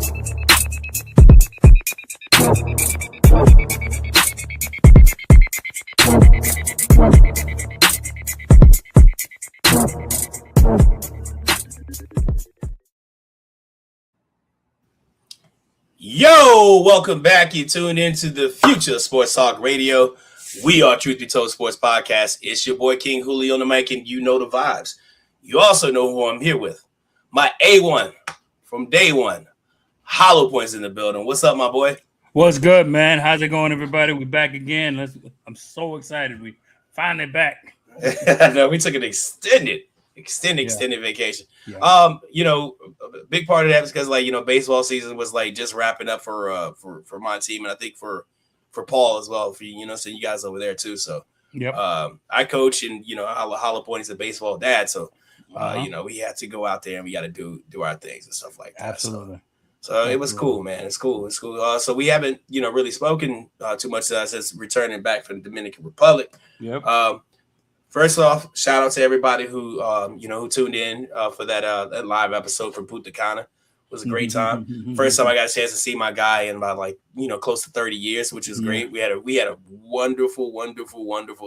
Yo, welcome back. You tuned into the Future Sports Talk Radio. We are Truth Be Told Sports Podcast. It's your boy King Hulie on the mic, and you know the vibes. You also know who I'm here with. My A1 from day one. Hollowpoint's in the building. What's up, my boy? What's good, man? How's it going, everybody? We're back again. I'm so excited. We finally back. No, we took an extended vacation. Yeah. A big part of that was because baseball season was just wrapping up for my team, and I think for Paul as well, for so you guys over there too. So I coach, and Hollowpoint is a baseball dad, so we had to go out there and we got to do our things and stuff like that. Absolutely. So it was cool, man. It's cool. So we haven't really spoken too much since returning back from the Dominican Republic. Yep. First off, shout out to everybody who who tuned in for that live episode from Punta Cana. It was a great time. First time I got a chance to see my guy in about close to 30 years, which is great. We had a wonderful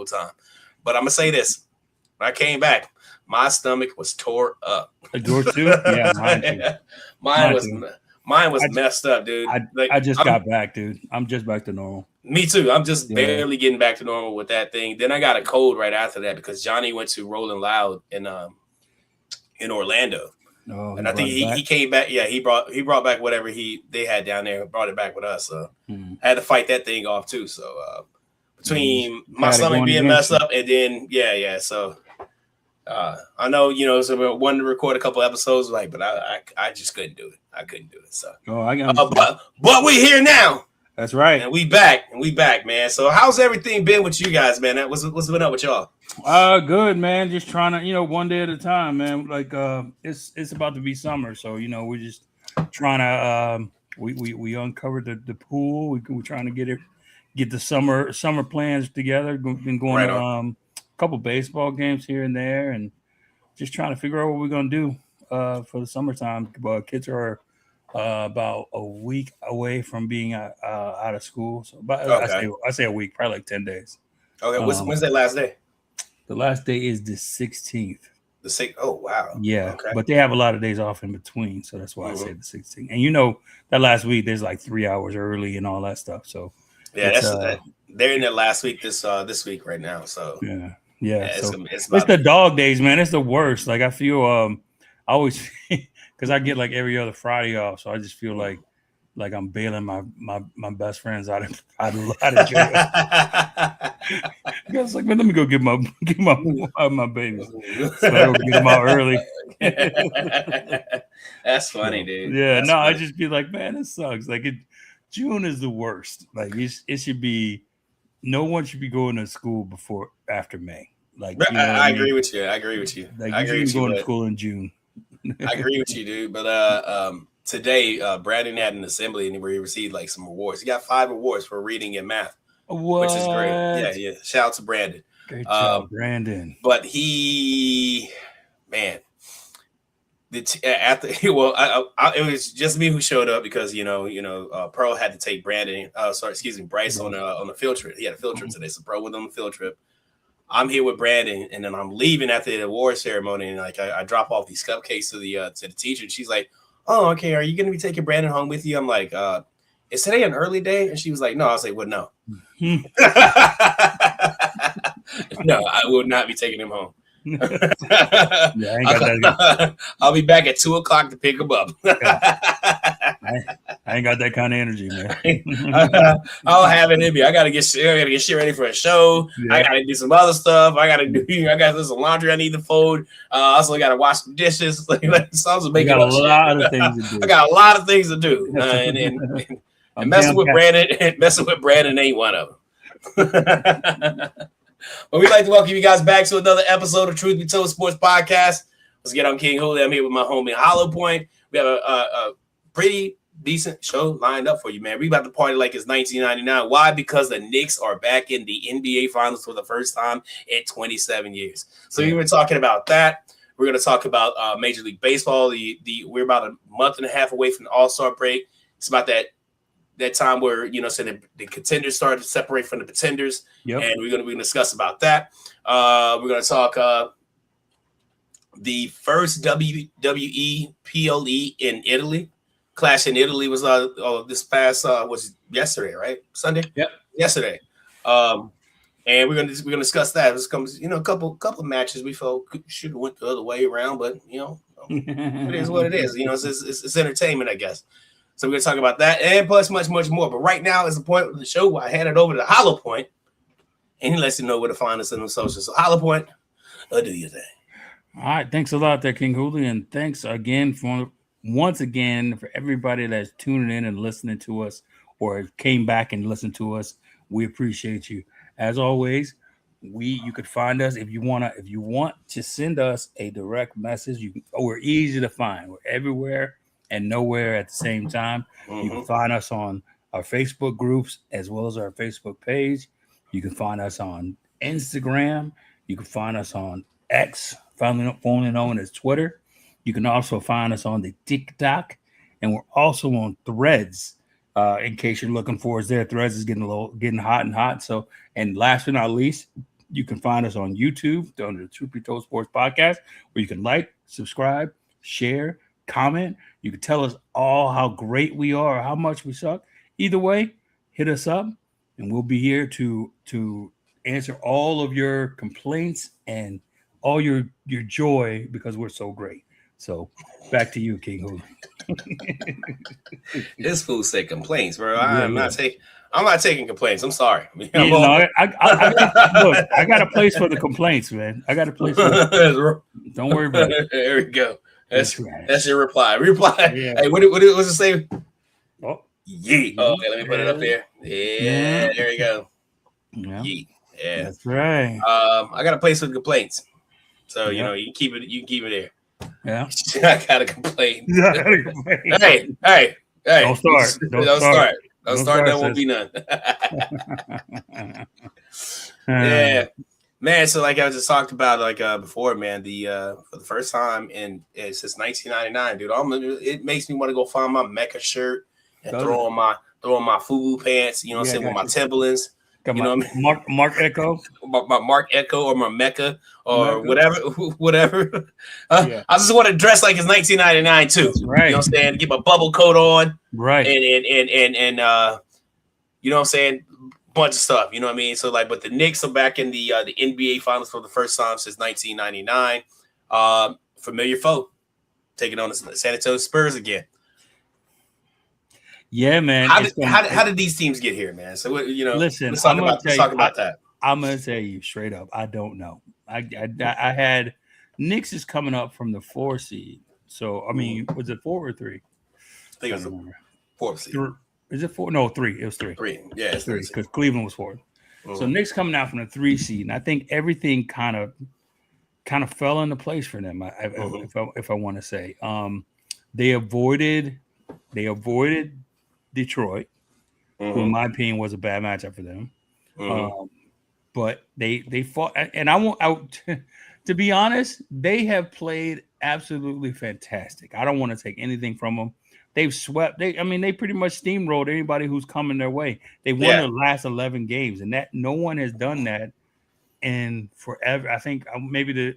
time. But I'm gonna say this: when I came back, my stomach was tore up. Yours too? Yeah, mine too. Mine was messed up, dude. I just got back, dude. I'm just back to normal. Me too. I'm just barely getting back to normal with that thing. Then I got a cold right after that because Johnny went to Rolling Loud in Orlando. Oh, and I think he came back. Yeah, he brought back whatever they had down there and brought it back with us. So I had to fight that thing off too. So between my stomach being messed up and then so I know so we wanted to record a couple episodes but I just couldn't do it. I couldn't do it. So but we're here now. That's right. And we back, man. So how's everything been with you guys, man? What's been up with y'all? Good, man. Just trying to, one day at a time, man. It's about to be summer, so we're just trying to we uncovered the pool. We're trying to get the summer plans together. Been going to a couple baseball games here and there, and just trying to figure out what we're gonna do for the summertime. Kids are about a week away from being out of school. So I say a week, probably like 10 days. Okay, when's that last day? The last day is the 16th. The 6th? Oh, wow. Yeah, okay. But they have a lot of days off in between, so that's why I say the 16th. And that last week there's 3 hours early and all that stuff. So yeah, they're in their last week this week right now. So yeah. So it's the dog days, man. It's the worst. I feel I always because I get every other Friday off, so I just feel like I'm bailing my best friends out of jail. It's man, let me go get my babies. So I go get them out early. That's funny, dude. Yeah, funny. I just be man, it sucks. June is the worst. It should be no one should be going to school after May. I agree with you. I agree with you. I agree with you. Going to school in June. I agree with you, dude. But today, Brandon had an assembly where he received some awards. He got 5 awards for reading and math, which is great. Yeah. Shout out to Brandon. Great job, Brandon. But it was just me who showed up because Pearl had to take Bryce on a field trip. He had a field trip today, so Pearl went on the field trip. I'm here with Brandon, and then I'm leaving after the award ceremony, and I drop off these cupcakes to the teacher, and she's like, "Oh, okay. Are you going to be taking Brandon home with you?" I'm like, "Is today an early day?" And she was like, "No." I was like, "Well, no, no, I will not be taking him home." I'll be back at 2:00 to pick him up. I ain't got that kind of energy, man. I don't have it in me. I gotta get shit ready for a show. Yeah. I gotta do some other stuff. I gotta do some laundry I need to fold. I also gotta wash some dishes. I got a lot of things to do. I got a lot of things to do. And messing with Brandon ain't one of them. But we'd like to welcome you guys back to another episode of Truth Be Told Sports Podcast. Let's get on King Hulie. I'm here with my homie Hollowpoint. We have a pretty decent show lined up for you, man. We about to party like it's 1999. Why? Because the Knicks are back in the NBA Finals for the first time in 27 years. So we were talking about that. We're going to talk about Major League Baseball. We're about a month and a half away from the All-Star break. It's about that time where so the contenders started to separate from the pretenders, and we're going to discuss about that. We're going to talk the first WWE PLE in Italy. Clash in Italy was this past was yesterday, right? Sunday. Yep. Yesterday. And we're gonna discuss that. This comes, a couple matches we felt should have went the other way around, but it is what it is. It's entertainment, I guess. So we're gonna talk about that and plus much more. But right now is the point of the show where I hand it over to Hollowpoint, and he lets you know where to find us in the socials. So Hollowpoint, do your thing. All right, thanks a lot there, King Hulie, and thanks again for everybody that's tuning in and listening to us or came back and listened to us. We appreciate you. As always, you could find us if you want to send us a direct message. We're easy to find. We're everywhere and nowhere at the same time. Mm-hmm. You can find us on our Facebook groups as well as our Facebook page. You can find us on Instagram. You can find us on X, formerly known as Twitter. You can also find us on the TikTok, and we're also on Threads. In case you're looking for us there, Threads is getting hot. So, and last but not least, you can find us on YouTube under the Truth Be Told Sports Podcast, where you can like, subscribe, share, comment. You can tell us all how great we are, how much we suck. Either way, hit us up, and we'll be here to answer all of your complaints and all your joy because we're so great. So back to you, King Hulie. This fool said complaints, bro. I'm not taking complaints. I'm sorry. I got a place for the complaints, man. I got a place for them. Don't worry about it. There we go. That's your reply. Yeah. Hey, what does it say? Oh, yeet. Oh, okay, let me put it up there. Yeah, there we go. Yeah. Yeet. Yeah. That's right. I got a place for the complaints. So you can keep it there. Yeah. I gotta complain. Hey. Don't start. Don't start. There won't be none. Yeah. Man, so like I just talked about before, man, for the first time since 1999, dude, it makes me want to go find my Mecca shirt and throw on my FUBU pants, with my Timberlands. Got Mark Echo, my Mark Echo or my Mecca or whatever. I just want to dress like it's 1999 too. That's right. You know what I'm saying? Get my bubble coat on. Right. And you know what I'm saying? Bunch of stuff. You know what I mean? So but the Knicks are back in the NBA Finals for the first time since 1999. Familiar foe taking on the San Antonio Spurs again. Yeah, man. How did these teams get here, man? So listen, let's talk about that. I'm gonna tell you straight up. I don't know. I had Knicks is coming up from the 4 seed. So I mean, was it 4 or 3? I think it was the 4th seed. Is it 4? No, 3. It was 3. 3. Yeah, it's 3 because Cleveland was 4. So Knicks coming out from the 3 seed, and I think everything kind of fell into place for them. If I want to say, they avoided Detroit, who in my opinion was a bad matchup for them. But they fought, and I won't out. To be honest, they have played absolutely fantastic. I don't want to take anything from them. They've swept. They pretty much steamrolled anybody who's coming their way. They won their last 11 games, and that no one has done that in forever. I think maybe the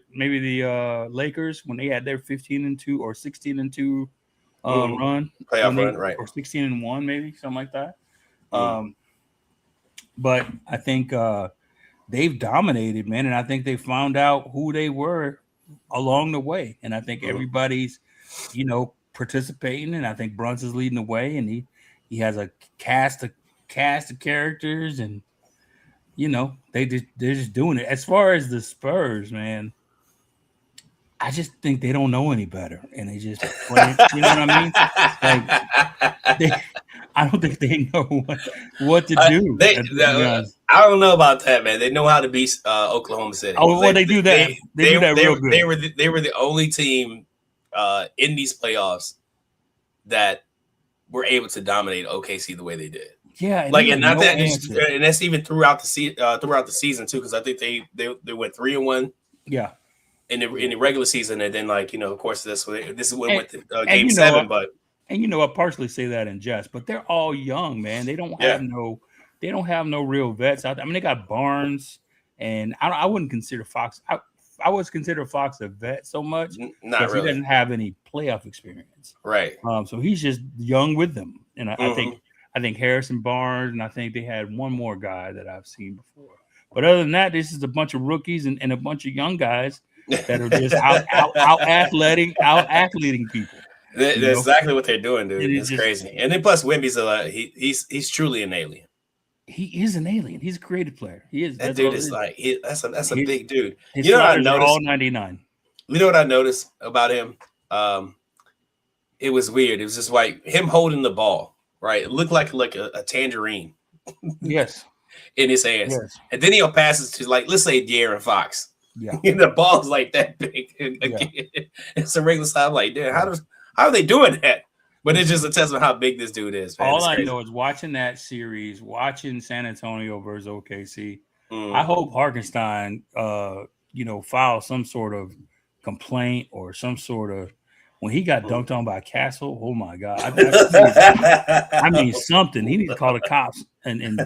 Lakers when they had their 15-2 or 16-2 run, playoff run, right, or 16-1, maybe something like that. But I think they've dominated, man, and I think they found out who they were along the way, and I think everybody's, participating, and I think Brunson's leading the way, and he has a cast of characters, and they're just doing it. As far as the Spurs, man, I just think they don't know any better, and they just play, you know what I mean? I don't think they know what to do. I don't know about that, man. They know how to beat Oklahoma City. Oh, well, they do that. They do that real good. They were the only team in these playoffs that were able to dominate OKC the way they did. Yeah, and that's even throughout the season too, because I think they went 3-1. Yeah. in the regular season, and then like of course this is what went to and game 7, but. And I partially say that in jest, but they're all young, man. They don't have no real vets out there. I mean, they got Barnes, and I wouldn't consider Fox. I would consider Fox a vet so much Not really. He doesn't have any playoff experience, right? So he's just young with them, and I think Harrison Barnes, and I think they had one more guy that I've seen before. But other than that, this is a bunch of rookies and a bunch of young guys that are just out athleting people. That's exactly what they're doing, dude. It's crazy. And then plus Wemby's he's truly an alien. He is an alien. He's a creative player. He is. That dude is like that's a big dude. His what I noticed? All 99. You know what I noticed about him? It was weird. It was just like him holding the ball, right? It looked like a tangerine. Yes. In his hands. Yes. And then he'll pass it to let's say De'Aaron Fox. Yeah. The ball's like that big. It's a regular size. Like, dude, how are they doing that? But it's just a testament how big this dude is, man. All I know is watching that series, watching San Antonio versus OKC. I hope Hartenstein, files some sort of complaint or some sort of when he got dunked on by Castle. Oh my God! I mean something. He needs to call the cops and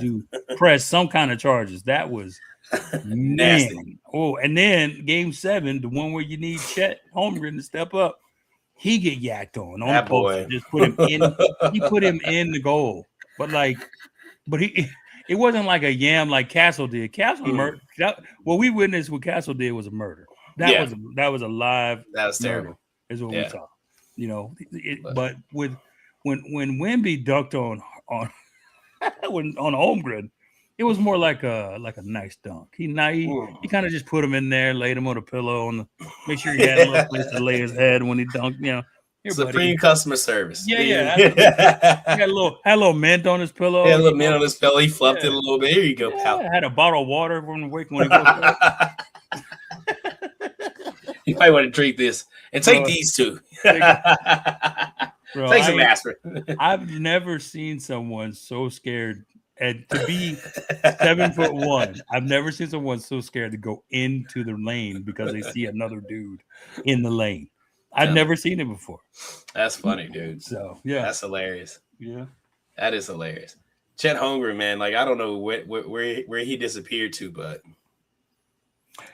press some kind of charges. That was nasty. Man. Oh, and then Game 7, the one where you need Chet Holmgren to step up. He get yacked on that the post. Just put him in. He put him in the goal, but it wasn't like a yam like Castle did. Castle murder. What we witnessed, what Castle did was a murder. That was a live. That was terrible. Murder, is what we saw. But with when Wemby dunked on Holmgren, it was more like a nice dunk. He kind of just put him in there, laid him on a pillow, make sure he had a little place to lay his head when he dunked. Supreme customer service. Yeah. He had a little mint on his pillow. Yeah, a little mint on his pillow. He fluffed it a little bit. Here you go, pal. Had a bottle of water from the wake when he goes. You might want to drink this and take these two. Take some aspirin. I've never seen someone so scared. And to be 7'1", I've never seen someone so scared to go into the lane because they see another dude in the lane. I've never seen it before. That's funny, dude. So yeah, that's hilarious. Yeah, that is hilarious. Chet Holmgren, man, I don't know where he disappeared to, but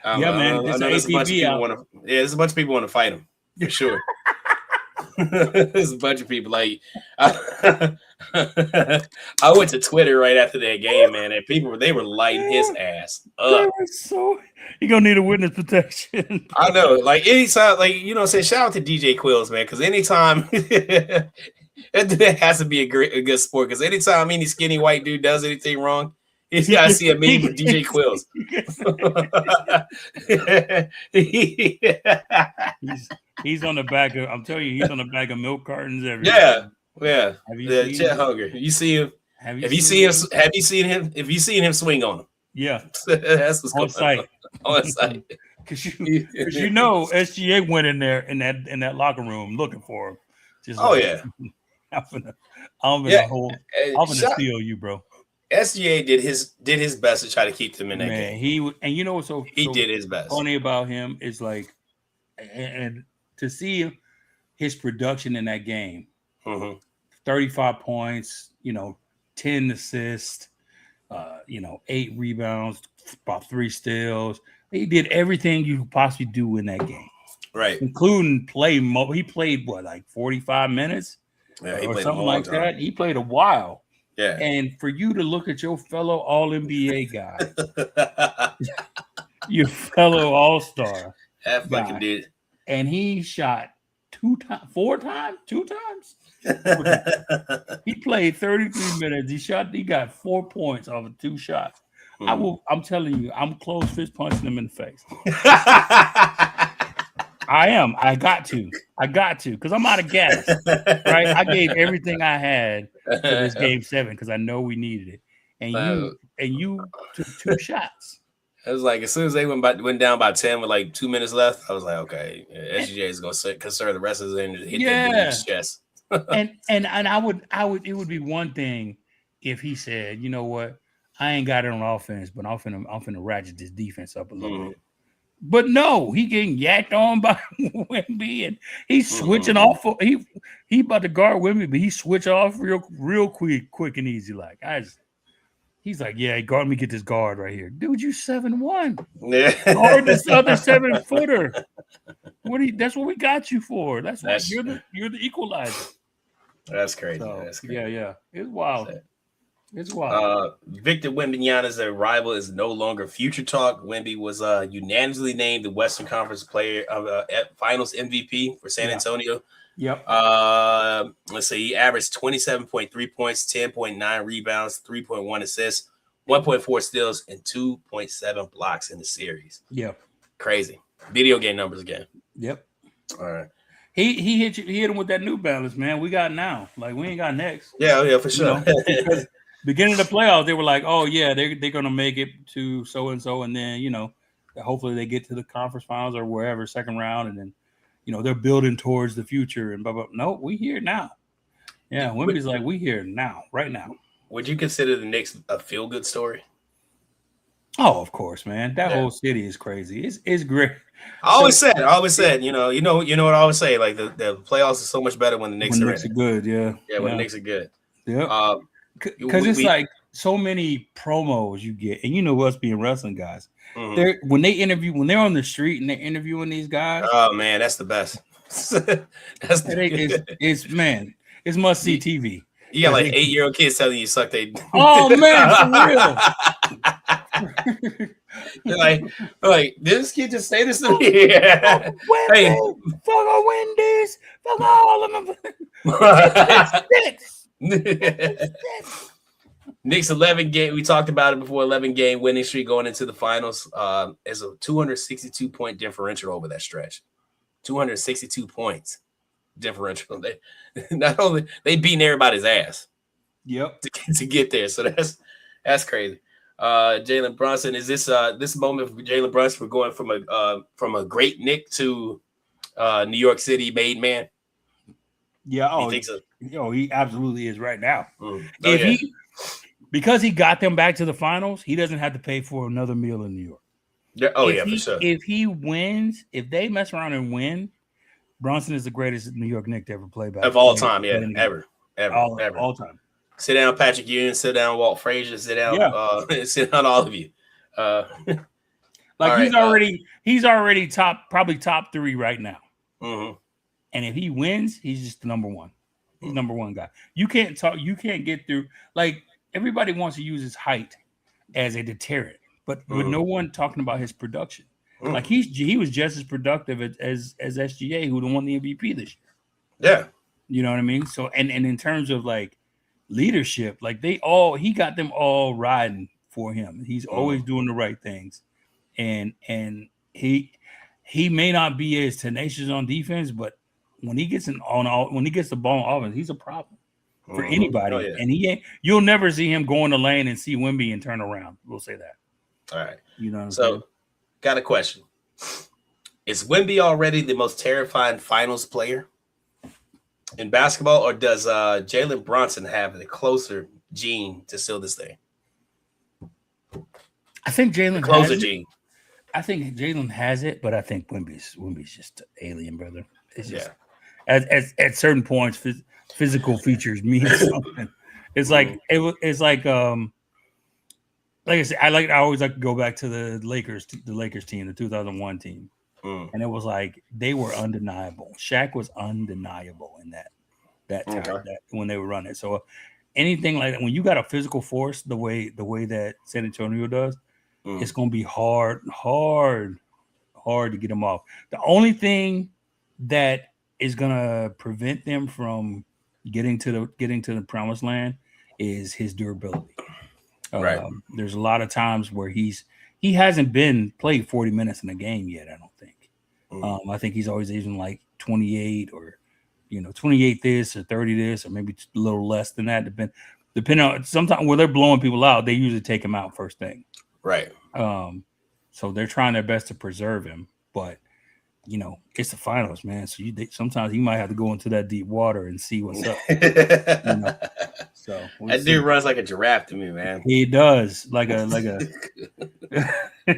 man, there's a bunch of people want to. Yeah, there's a bunch of people want to fight him for sure. There's a bunch of people I went to Twitter right after that game, man, and they were lighting his ass up. You're gonna need a witness protection. I know, anytime, say shout out to DJ Quills, man, because anytime it has to be a good sport, because anytime any skinny white dude does anything wrong, you gotta see a meme with DJ Quills. He's on the back of. I'm telling you, he's on the back of milk cartons everywhere. Yeah. Have you seen Chet Holmgren? You see him? Have you seen him? Have you seen him swing on him? Yeah, that's what's on site. On site. Because SGA went in there in that locker room looking for him. Just I'm gonna steal you, bro. SGA did his best to try to keep them in that game. He did his best. Funny about him is and to see his production in that game, 35 points, 10 assists, 8 rebounds, about 3 steals. He did everything you could possibly do in that game, right? Including play. He played 45 minutes, or something like that. He played a while. Yeah. And for you to look at your fellow All-NBA guy, your fellow All-Star, that fucking dude, and he shot 2 times. He played 33 minutes. He got 4 points off of 2 shots. I'm telling you, I'm close fist punching him in the face. I am. I got to, because I'm out of gas. Right? I gave everything I had for this game 7 because I know we needed it. And you took 2 shots. It was as soon as they went down by 10 with 2 minutes left, I was like, okay, SGA is gonna conserve the rest of the end and hit that chest. and I would it would be one thing if he said, you know what, I ain't got it on offense, but I'm finna ratchet this defense up a little bit. But no, he getting yacked on by Wemby, and he's switching off. He about to guard Wemby, but he switch off real quick and easy. Like he's like, yeah, guard me, get this guard right here, dude. You 7'1", guard this other 7-footer. That's what we got you for. That's you're the equalizer. That's crazy. So, that's crazy. Yeah. It's wild. It's wild. Victor Wembanyama's arrival is no longer future talk. Wemby was unanimously named the Western Conference Player of Finals MVP for San Antonio. Yep. Let's see. He averaged 27.3 points, 10.9 rebounds, 3.1 assists, 1.4 steals, and 2.7 blocks in the series. Yep. Crazy. Video game numbers again. Yep. All right. He hit him with that New Balance, man. We got now. Like, we ain't got next. Yeah, for sure. Because beginning of the playoffs, they were like, oh, yeah, they're going to make it to so-and-so. And then, hopefully they get to the conference finals or wherever, second round. And then, they're building towards the future and blah, blah. No, we here now. Yeah, Wemby's like, we here now, right now. Would you consider the Knicks a feel-good story? Oh, of course, man. That whole city is crazy. It's great. I always said, what I always say, like the playoffs are so much better when the Knicks are good, yeah. Yeah, when the Knicks are good. Yeah. Because it's like so many promos you get, and us being wrestling guys. Mm-hmm. When they're on the street and they're interviewing these guys. Oh man, that's the best. It's must see TV. You got like 8-year-old kids telling you suck they. Oh man, for real. like this kid just say this to me. Yeah. Hey, fuck all Wendy's, fuck all of them. Knicks 11-game. We talked about it before. 11-game winning streak going into the finals. Is a 262-point differential over that stretch. 262 points differential. They not only they beating everybody's ass. Yep. To get there. So that's crazy. Jalen Brunson, is this moment for Jalen Brunson for going from a great Knick to New York City made man? Yeah, you think so? He absolutely is right now. Because he got them back to the finals, he doesn't have to pay for another meal in New York. Yeah, for sure. If he wins, if they mess around and win, Brunson is the greatest New York Knick to ever play back of all time. Yeah, ever, all time. Sit down, Patrick Ewing. Sit down, Walt Frazier. Sit down, sit down, all of you. He's already probably top 3 right now. Mm-hmm. And if he wins, he's just the number one. He's number one guy. You can't get through. Like, everybody wants to use his height as a deterrent, but with no one talking about his production. Like he was just as productive as SGA, who won the MVP this year. Yeah, you know what I mean. So and in terms of like leadership, like he got them all riding for him. He's always doing the right things, and he may not be as tenacious on defense, but when he gets the ball on offense, he's a problem for anybody. Oh, yeah. And you'll never see him go in the lane and see Wemby and turn around. We'll say that. All right. You know what I'm saying? Got a question. Is Wemby already the most terrifying finals player in basketball, or does Jalen Brunson have the closer gene to seal this thing? I think Jalen closer gene. I think Jalen has it, but I think Wemby's just an alien, brother. It's just at certain points, physical features mean something. It's like like I said, I always like to go back to the Lakers team, the 2001 team. And it was like they were undeniable. Shaq was undeniable in that time that when they were running. So anything like that, when you got a physical force the way that San Antonio does, it's gonna be hard to get them off. The only thing that is gonna prevent them from getting to the promised land is his durability. Right. There's a lot of times where he hasn't played 40 minutes in a game yet, I don't think. I think he's always even like 28 or 28 this or 30 this or maybe a little less than that. Depending on sometimes where they're blowing people out, they usually take him out first thing. Right. So they're trying their best to preserve him, but it's the finals, man. So sometimes he might have to go into that deep water and see what's up. So that dude runs like a giraffe to me, man. He does, like a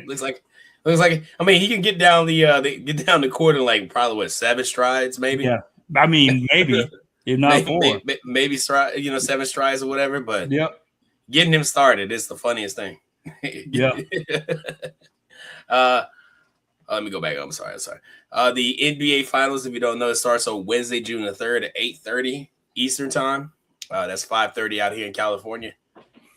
looks like Looks like he can get down the court in like probably 7 strides, maybe. Yeah, I mean maybe if not 4, maybe stride, 7 strides or whatever. But getting him started is the funniest thing. Yeah. Let me go back. I'm sorry. The NBA Finals, if you don't know, it starts on Wednesday, June the 3rd at 8:30 Eastern Time. That's 5:30 out here in California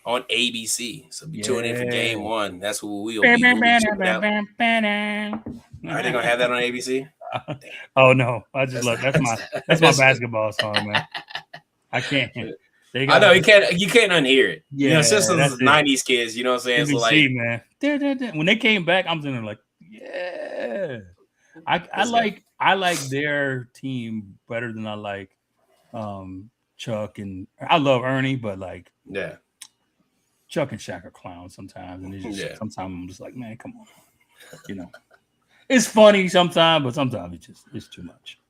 on ABC. So be tuning in for Game 1. That's what we'll be checking out. Are they gonna have that on ABC? Oh no, I just love that's my basketball song, man. I can't. I know you can't unhear it. Yeah, since those 90s kids, you know what I'm saying? So like, man, when they came back, I'm sitting there like, yeah. I like their team better than I like Chuck, and I love Ernie, but like Chuck and Shaq are clowns sometimes, and sometimes I'm just like, man, come on, it's funny sometimes, but sometimes it's too much.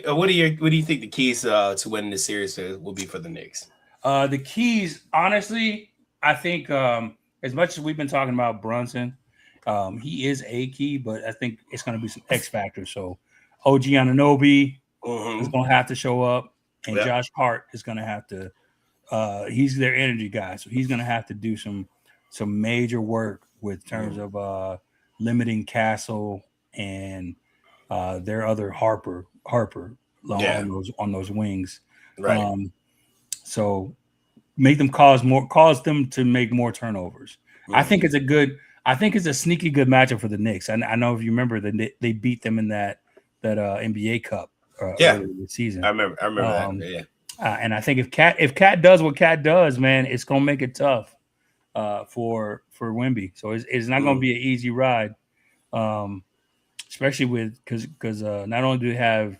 What do you think the keys to winning the series will be for the Knicks? The keys, honestly, I think as much as we've been talking about Brunson, he is a key, but I think it's going to be some X factors. So OG Anunoby is going to have to show up, and Josh Hart is going to have to. He's their energy guy, so he's going to have to do some major work with terms of limiting Castle and their other Harper on those wings. Right. So make them cause them to make more turnovers. I think it's a sneaky good matchup for the Knicks. I know if you remember that they beat them in that NBA Cup earlier this season. I remember that. Yeah. And I think if Cat does what Cat does, man, it's gonna make it tough for Wemby. So it's not gonna be an easy ride, especially because not only do they have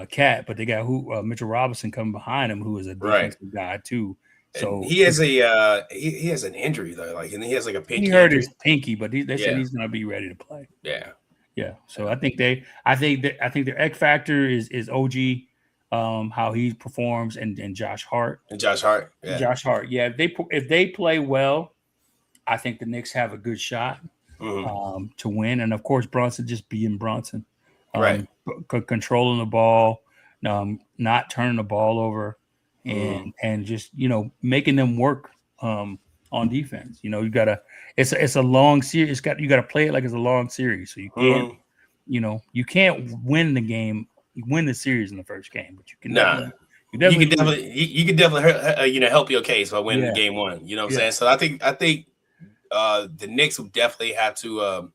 Cat, but they got Mitchell Robinson coming behind him, who is a defensive guy too. So and he has he has an injury though, and he has like a pinky. He hurt injury. his pinky, but they said he's gonna be ready to play. Yeah. So I think their X factor is OG, how he performs, and Josh Hart. Josh Hart. Yeah. If they play well, I think the Knicks have a good shot to win, and of course Brunson just being Brunson. Controlling the ball, not turning the ball over, and just making them work on defense. You gotta. It's a long series. You gotta play it like it's a long series. So you can't, you can't win the game, win the series in the first game, but you can. You can definitely help your case by winning game 1. You know what I'm saying? So I think the Knicks will definitely have to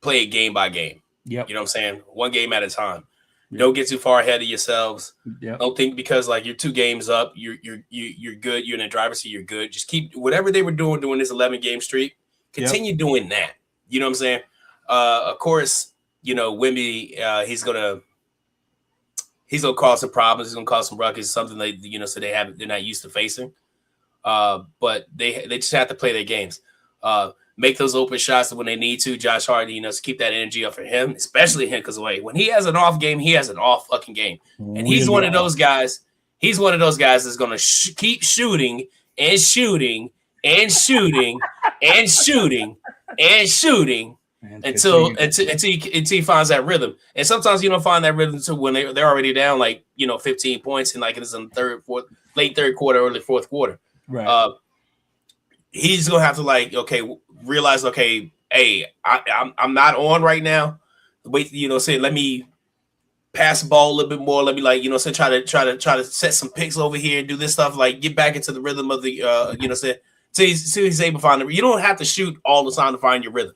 play it game by game. Yep. You know what I'm saying? One game at a time. Yep. Don't get too far ahead of yourselves. Yep. Don't think because you're 2 games up, you're good. You're in the driver's seat. You're good. Just keep whatever they were doing this 11-game streak. Continue doing that. You know what I'm saying? Of course, Wemby. He's gonna cause some problems. He's gonna cause some ruckus. Something so they're not used to facing. But they just have to play their games. Make those open shots when they need to. Josh Hart, to keep that energy up for him, especially him, because when he has an off game, he has an off fucking game, and he's one of those guys. He's one of those guys that's gonna keep shooting and shooting and shooting and shooting and shooting until he finds that rhythm. And sometimes you don't find that rhythm until when they're already down 15 points and it's in the late third quarter, early fourth quarter. Right. He's gonna have to realize, hey, I'm not on right now. Wait, say let me pass the ball a little bit more. Let me try to set some picks over here and do this stuff. Get back into the rhythm of the so he's able to find the. You don't have to shoot all the time to find your rhythm.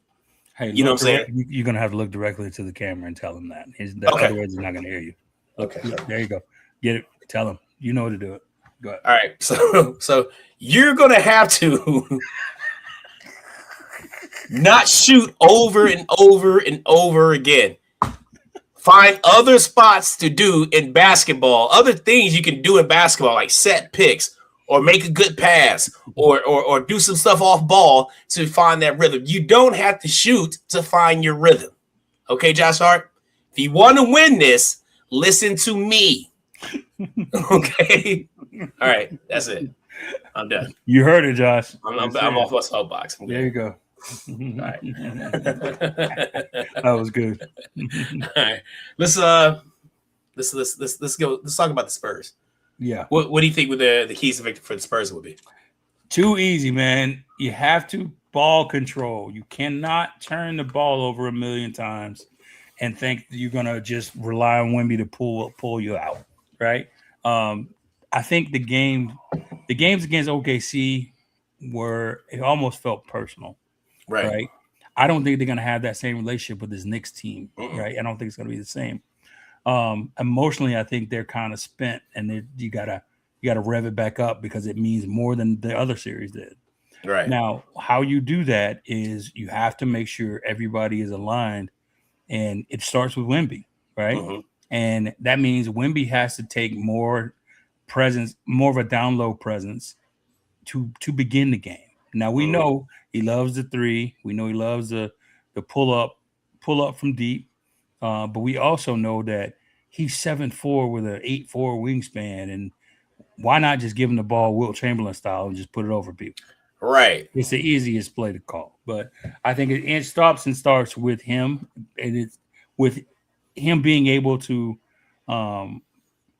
Hey, you know what I'm saying? You're gonna have to look directly to the camera and tell him that. Otherwise, he's not gonna hear you. Okay, there you go. Get it. Tell him. You know how to do it. Go ahead. All right, so you're gonna have to not shoot over and over and over again. Find other spots to do in basketball, other things you can do in basketball, like set picks or make a good pass or do some stuff off ball to find that rhythm. You don't have to shoot to find your rhythm. Okay, Josh Hart? If you want to win this, listen to me. Okay? All right, that's it. I'm done. You heard it, Josh. I'm off my soapbox. There you go. right. That was good. All right. Let's go. Let's talk about the Spurs. Yeah. What do you think with the keys to victory for the Spurs would be? Too easy, man. You have to ball control. You cannot turn the ball over a million times and think that you're gonna just rely on Wemby to pull you out, right? I think the games against OKC were it almost felt personal, right? I don't think they're gonna have that same relationship with this Knicks team, right? I don't think it's gonna be the same. Emotionally, I think they're kind of spent, and you gotta rev it back up because it means more than the other series did. Right. Now, how you do that is you have to make sure everybody is aligned, and it starts with Wemby, right? And that means Wemby has to take more presence, more of a down low presence to begin the game. Now we know he loves the three. We know he loves the pull up from deep. But we also know that he's 7'4" with an 8'4" wingspan, and why not just give him the ball Wilt Chamberlain style and just put it over people? Right. It's the easiest play to call. But I think it stops and starts with him, and it's with him being able to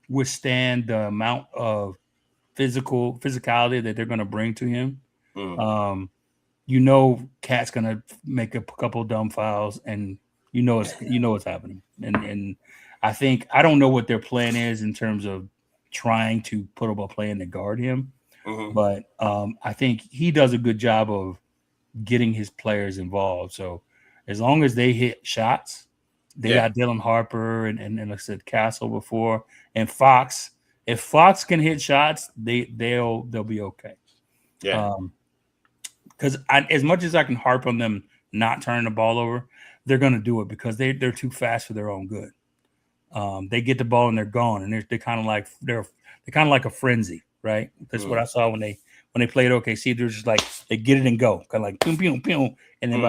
withstand the amount of physicality that they're going to bring to him. Cat's going to make a couple dumb fouls, and it's happening. And I think I don't know what their plan is in terms of trying to put up a plan to guard him, but I think he does a good job of getting his players involved. So as long as they hit shots, they got Dylan Harper and like I said, Castle before, and Fox. If Fox can hit shots, they'll be okay. Yeah. Because as much as I can harp on them not turning the ball over, they're going to do it because they're too fast for their own good. They get the ball and they're gone, and they're kind of like a frenzy, right? That's what I saw when they played OKC. They're just like they get it and go, kind of like boom, boom, boom, and then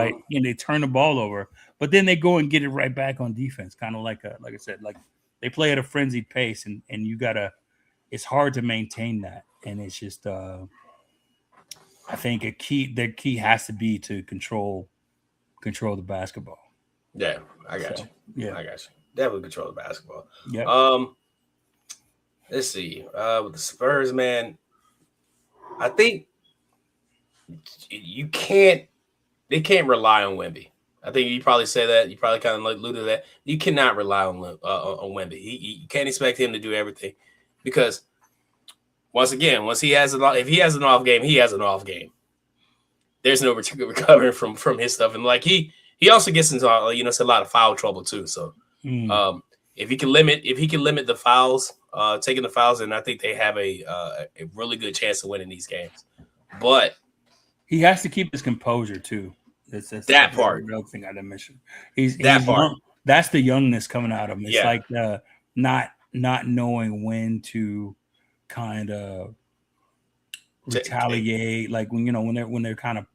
they turn the ball over, but then they go and get it right back on defense, kind of like I said, like they play at a frenzied pace, and you gotta. It's hard to maintain that, and it's just. I think their key has to be to control the basketball. Yeah, I got you. Yeah, I got you. Definitely control the basketball. Yeah. Let's see. With the Spurs, man, I think they can't rely on Wemby. I think you probably say that. You probably kind of alluded to that. You cannot rely on Wemby. You can't expect him to do everything because once again, if he has an off game, he has an off game. There's no recovering from his stuff, and like he also gets into it's a lot of foul trouble too. So if he can limit the fouls, taking the fouls, and I think they have a really good chance of winning these games. But he has to keep his composure too. That's that part. The other thing I didn't mention. He's part. Young. That's the youngness coming out of him. It's like not knowing when to kind of retaliate, like when they're kind of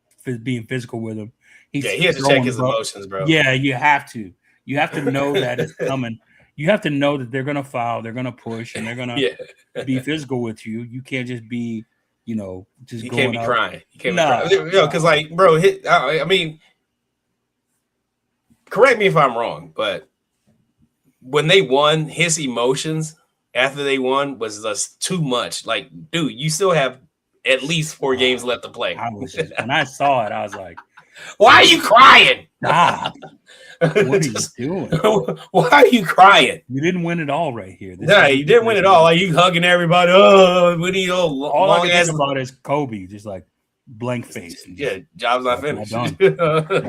being physical with him. He has to check his emotions, bro. Yeah, you have to know that it's coming. You have to know that they're gonna foul, they're gonna push, and they're gonna be physical with you. You can't just be, just you going can't be up. crying. You can't be crying. Because like, bro, I mean, correct me if I'm wrong, but when they won, his emotions after they won was just too much. Like, dude, you still have at least 4 games left to play. When I saw it, I was like, why are you crying? Stop. What are you doing? Why are you crying? You didn't win it all right here. You didn't win it all. Like you hugging everybody. Oh, what are you all I can think about is Kobe, just like blank face. Job's not finished. Job's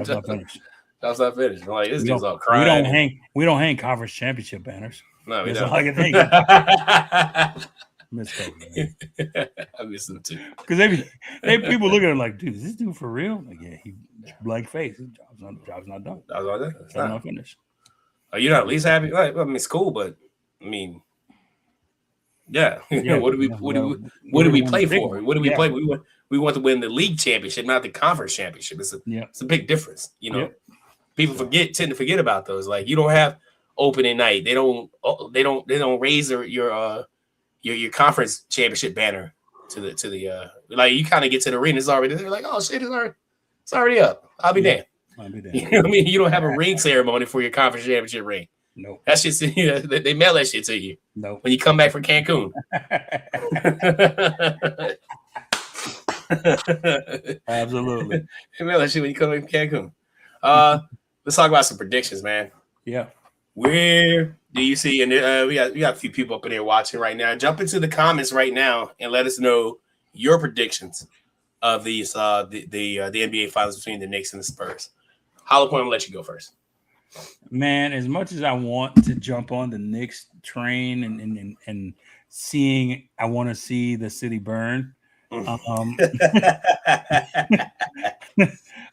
not finished. Job's not finished. I'm like, this dude's all crying. We don't hang conference championship banners. No, we That's don't. all I can think of. Miss Kobe, man. I miss them too. Because people look at him like, dude, is this dude for real? Like, yeah, he blank face. Job's not done. Job's not finished. Are you not at least happy? Like, I mean, it's cool, but I mean, yeah. What do we play for? What do we play? We want to win the league championship, not the conference championship. It's a big difference. People tend to forget about those. Like, you don't have opening night. They don't raise your conference championship banner to the like you kind of get to the arena, it's already there. Like, oh shit, it's It's already up. I'll be damned. I'll be damned. You know what I mean? You don't have a ring ceremony for your conference championship ring. No. That shit's, they mail that shit to you. No. When you come back from Cancun. Absolutely. They mail that shit when you come back from Cancun. Let's talk about some predictions, man. Yeah. Where do you see? And we got a few people up in here watching right now. Jump into the comments right now and let us know your predictions of these the NBA Finals between the Knicks and the Spurs. Hollowpoint, I'm gonna let you go first. Man, as much as I want to jump on the Knicks train and seeing, I want to see the city burn.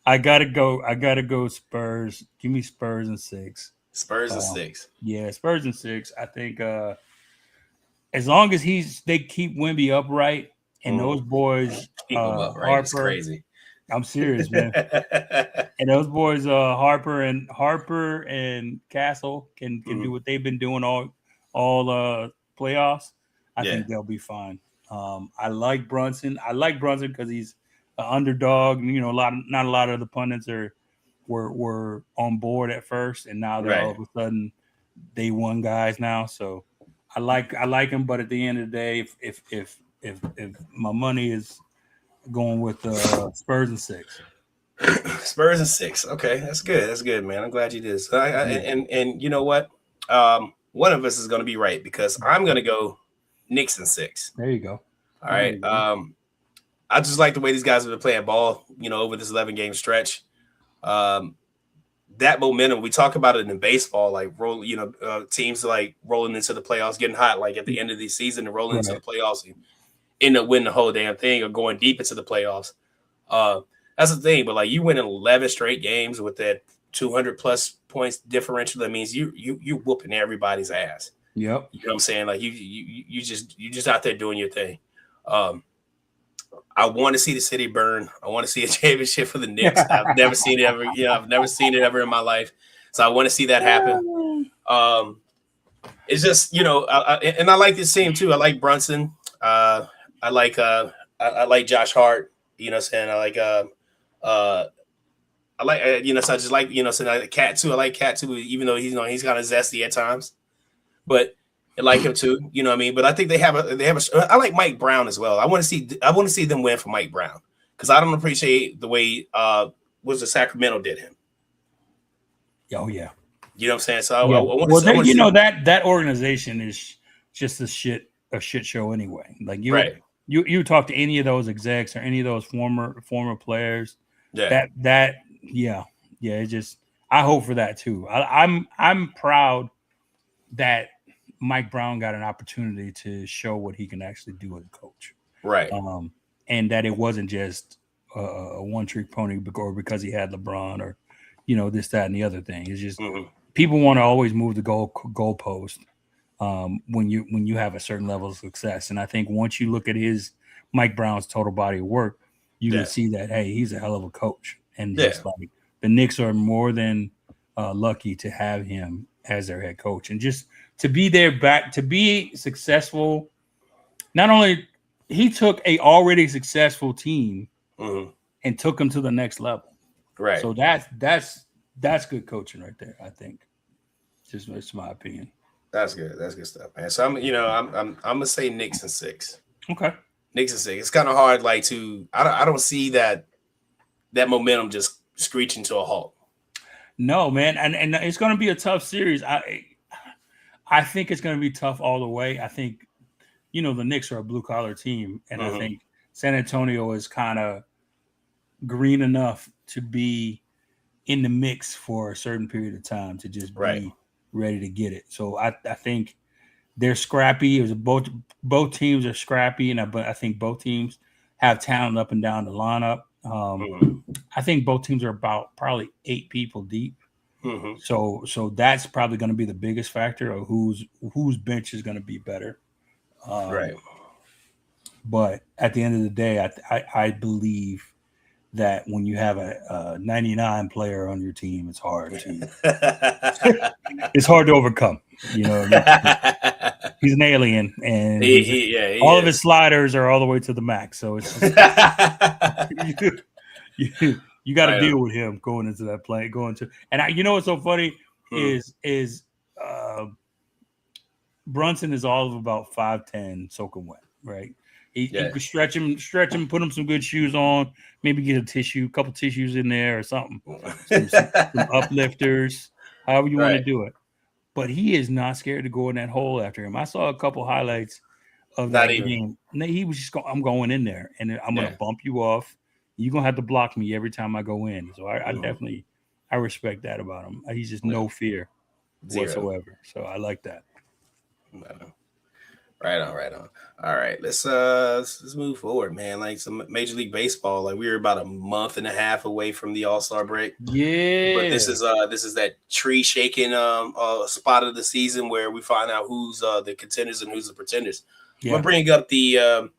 I gotta go Spurs. Give me Spurs and 6. Spurs and 6. Yeah, Spurs and 6. I think as long as they keep Wemby upright and those boys keep him upright. Harper, it's crazy. I'm serious, man. And those boys, Harper and Castle can do what they've been doing all playoffs. I think they'll be fine. I like Brunson. I like Brunson because he's an underdog. You know, not a lot of the pundits were on board at first, and now they're all of a sudden day one guys now. So I like him, but at the end of the day, if my money is going with Spurs and 6. Spurs and 6. Okay, that's good. That's good, man. I'm glad you did. So and you know what? One of us is going to be right because I'm going to go Knicks and 6. There you go. All right. I just like the way these guys have been playing ball, over this 11-game stretch. That momentum, we talk about it in baseball, like teams like rolling into the playoffs, getting hot, like at the end of the season and rolling into the playoffs and end up winning the whole damn thing or going deep into the playoffs. That's the thing. But like you win 11 straight games with that 200 plus points differential, that means you're whooping everybody's ass. Yep. You know what I'm saying? Like you just out there doing your thing. I want to see the city burn. I want to see a championship for the Knicks. I've never seen it ever. I've never seen it ever in my life. So I want to see that happen. It's just, and I like this team too. I like Brunson. I like Josh Hart. You know what I'm saying? I like so I just like, so I like Cat too. I like Cat too, even though he's kind of zesty at times. But I like him too, you know what I mean? But I think they have a I like Mike Brown as well. I want to see them win for Mike Brown because I don't appreciate the way Sacramento did him. Oh yeah. You know what I'm saying? So I that organization is just a shit show anyway. Like you talk to any of those execs or any of those former players. Yeah. It just, I hope for that too. I'm proud that Mike Brown got an opportunity to show what he can actually do as a coach. Right. And that it wasn't just a one-trick pony because he had LeBron or, this, that, and the other thing. It's just people want to always move the goalpost when you have a certain level of success. And I think once you look at Mike Brown's total body of work, you can see that, hey, he's a hell of a coach. And just like the Knicks are more than lucky to have him as their head coach. And just to be to be successful, not only he took a already successful team and took them to the next level. Right. So that's good coaching right there, I think. It's my opinion. That's good. That's good stuff, man. So I'm gonna say Knicks and 6. Okay. Knicks and 6. It's kind of hard, like I don't see that momentum just screeching to a halt. No, man, and it's going to be a tough series. I think it's going to be tough all the way. I think, the Knicks are a blue collar team, and I think San Antonio is kind of green enough to be in the mix for a certain period of time to just be ready to get it. So I think they're scrappy. Both teams are scrappy, but I think both teams have talent up and down the lineup. I think both teams are about probably 8 people deep. So that's probably going to be the biggest factor of whose bench is going to be better. But at the end of the day, I believe that when you have a 99 player on your team, it's hard to overcome. He's an alien, and all of his sliders are all the way to the max. So it's just, You got to deal with him going into that play, and you know what's so funny is Brunson is all of about 5'10", soaking wet, right? He could stretch him, put him some good shoes on, maybe get a couple tissues in there or something, some uplifters, however you want to do it. But he is not scared to go in that hole after him. I saw a couple highlights of that game. He was just I'm going in there, and I'm going to bump you off. You're going to have to block me every time I go in. So I definitely respect that about him. He's just no fear whatsoever. So I like that. Right on. All right, let's move forward, man. Like some Major League Baseball, like we were about a month and a half away from the All-Star break. Yeah, but this is that tree shaking spot of the season where we find out who's the contenders and who's the pretenders. I'm gonna bring up the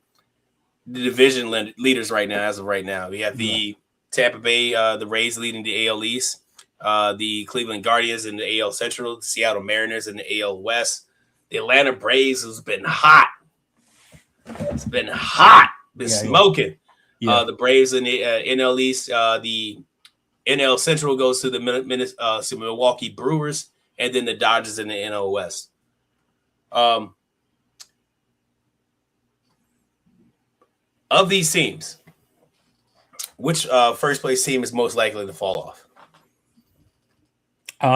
division leaders right now. As of right now, we have the Tampa Bay, the Rays leading the AL East, the Cleveland Guardians in the AL Central, the Seattle Mariners in the AL West. The Atlanta Braves has been hot. It's been hot. Been smoking. Yeah. The Braves in the NL East. The NL Central goes to the Milwaukee Brewers, and then the Dodgers in the NL West. Of these teams, which first place team is most likely to fall off?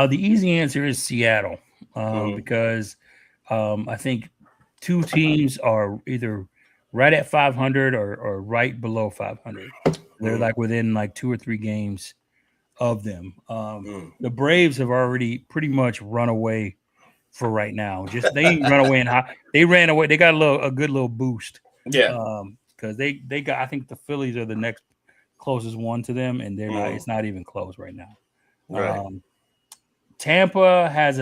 The easy answer is Seattle, because I think two teams are either right at 500 or right below 500. They're like within like 2 or 3 games of them. The Braves have already pretty much run away for right now. Just they run away they ran away. They got a good little boost. Yeah. Because they got, I think the Phillies are the next closest one to them, and they're not. It's not even close right now. Right. Tampa has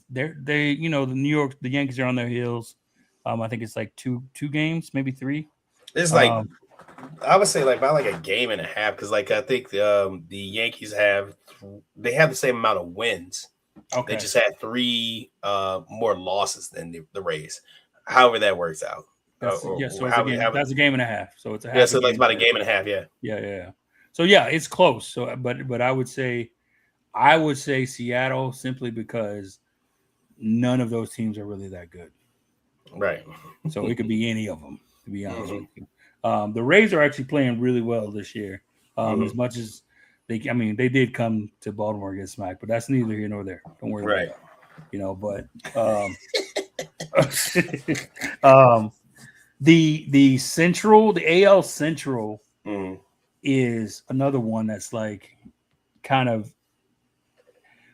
the Yankees are on their heels. I think it's like two games, maybe 3. It's like I would say like about like a game and a half, because like I think the Yankees have the same amount of wins. Okay. They just had 3 more losses than the Rays. However that works out. That's a game and a half. So it's a half. Yeah, so like about a game and a half. Yeah. Yeah. So yeah, it's close. So but I would say Seattle, simply because none of those teams are really that good. Right. So it could be any of them, to be honest with you. The Rays are actually playing really well this year. As much as they did come to Baltimore and get smacked, but that's neither here nor there. Don't worry about it. But the Central, the AL Central is another one that's like kind of.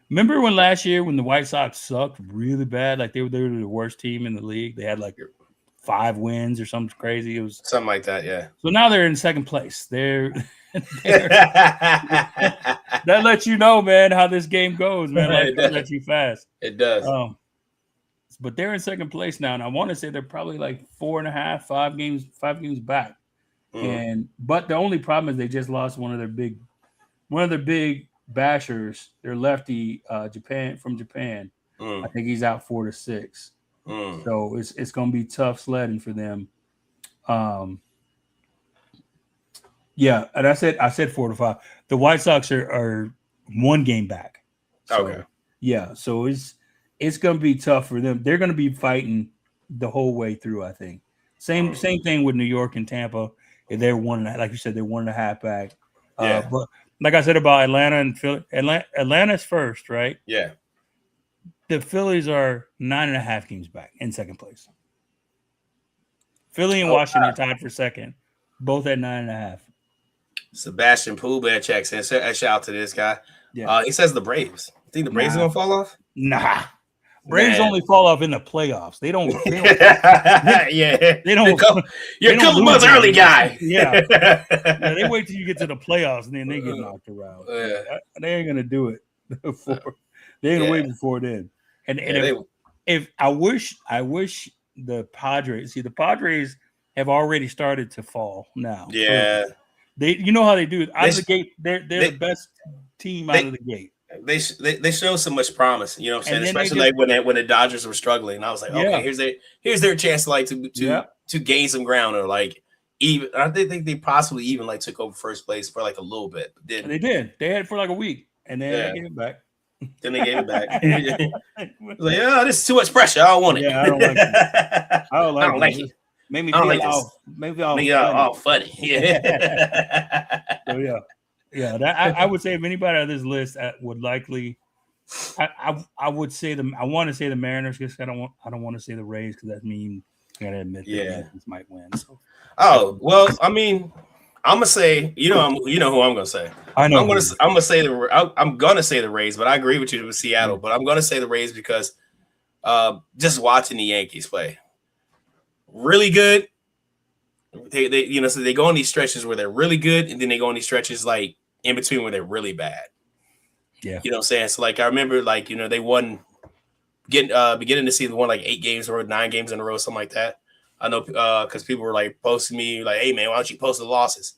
Remember when last year when the White Sox sucked really bad? Like they were the worst team in the league. They had like 5 wins or something crazy. It was something like that, yeah. So now they're in second place. That lets you know, man, how this game goes, man. Like, that lets you fast. It does. But they're in second place now, and I want to say they're probably like 5 games back. But the only problem is they just lost one of their big bashers, their lefty, from Japan. I think he's out 4 to 6. So it's going to be tough sledding for them. Yeah, and I said 4 to 5. The White Sox are 1 game back. So, okay. Yeah, so it's going to be tough for them. They're going to be fighting the whole way through, I think. Same thing with New York and Tampa. They're 1.5, like you said, they're 1.5 back. Yeah. But like I said about Atlanta and Philly, Atlanta's first, right? Yeah. The Phillies are 9.5 games back in second place. Philly and Washington are tied for second, both at 9.5. Sebastian Poolbear checks in. Shout out to this guy. Yeah. He says the Braves. Think the Braves are gonna fall off? Nah. Braves only fall off in the playoffs. They don't. Yeah. They don't. You're a couple months early, guy. Yeah. They wait till you get to the playoffs and then they get knocked around. They ain't gonna do it before. They're gonna wait before then. And if I wish the Padres. See, the Padres have already started to fall now. Yeah. You know how they do it out of the gate. They're the best team out of the gate. They show so much promise, you know what I'm saying? Especially like when the Dodgers were struggling. And I was like, okay, here's their chance to gain some ground or like even I think they possibly even like took over first place for like a little bit. But then They did. They had it for like a week, and then Yeah. they gave it back. then they gave it back. Like, oh, this is too much pressure. I don't want it. Yeah, I don't like it. I don't I don't like it. it. Made me I don't feel like this. Maybe all Make it all funny. Yeah. So yeah. That I would say if anybody on this list would likely, I would say I want to say the Mariners because I don't want to say the Rays because that means I gotta admit the Yankees might win. So. Oh well, I mean, I'm gonna say who I'm gonna say. I know. I'm gonna say the Rays, but I agree with you with Seattle. But I'm gonna say the Rays because just watching the Yankees play, really good. They so they go on these stretches where they're really good, and then they go on these stretches like in between where they're really bad. Yeah, you know what I'm saying. So like I remember like they won beginning to see the one like 8 games or 9 games in a row, something like that. I know because people were like posting me like, "Hey man, why don't you post the losses?"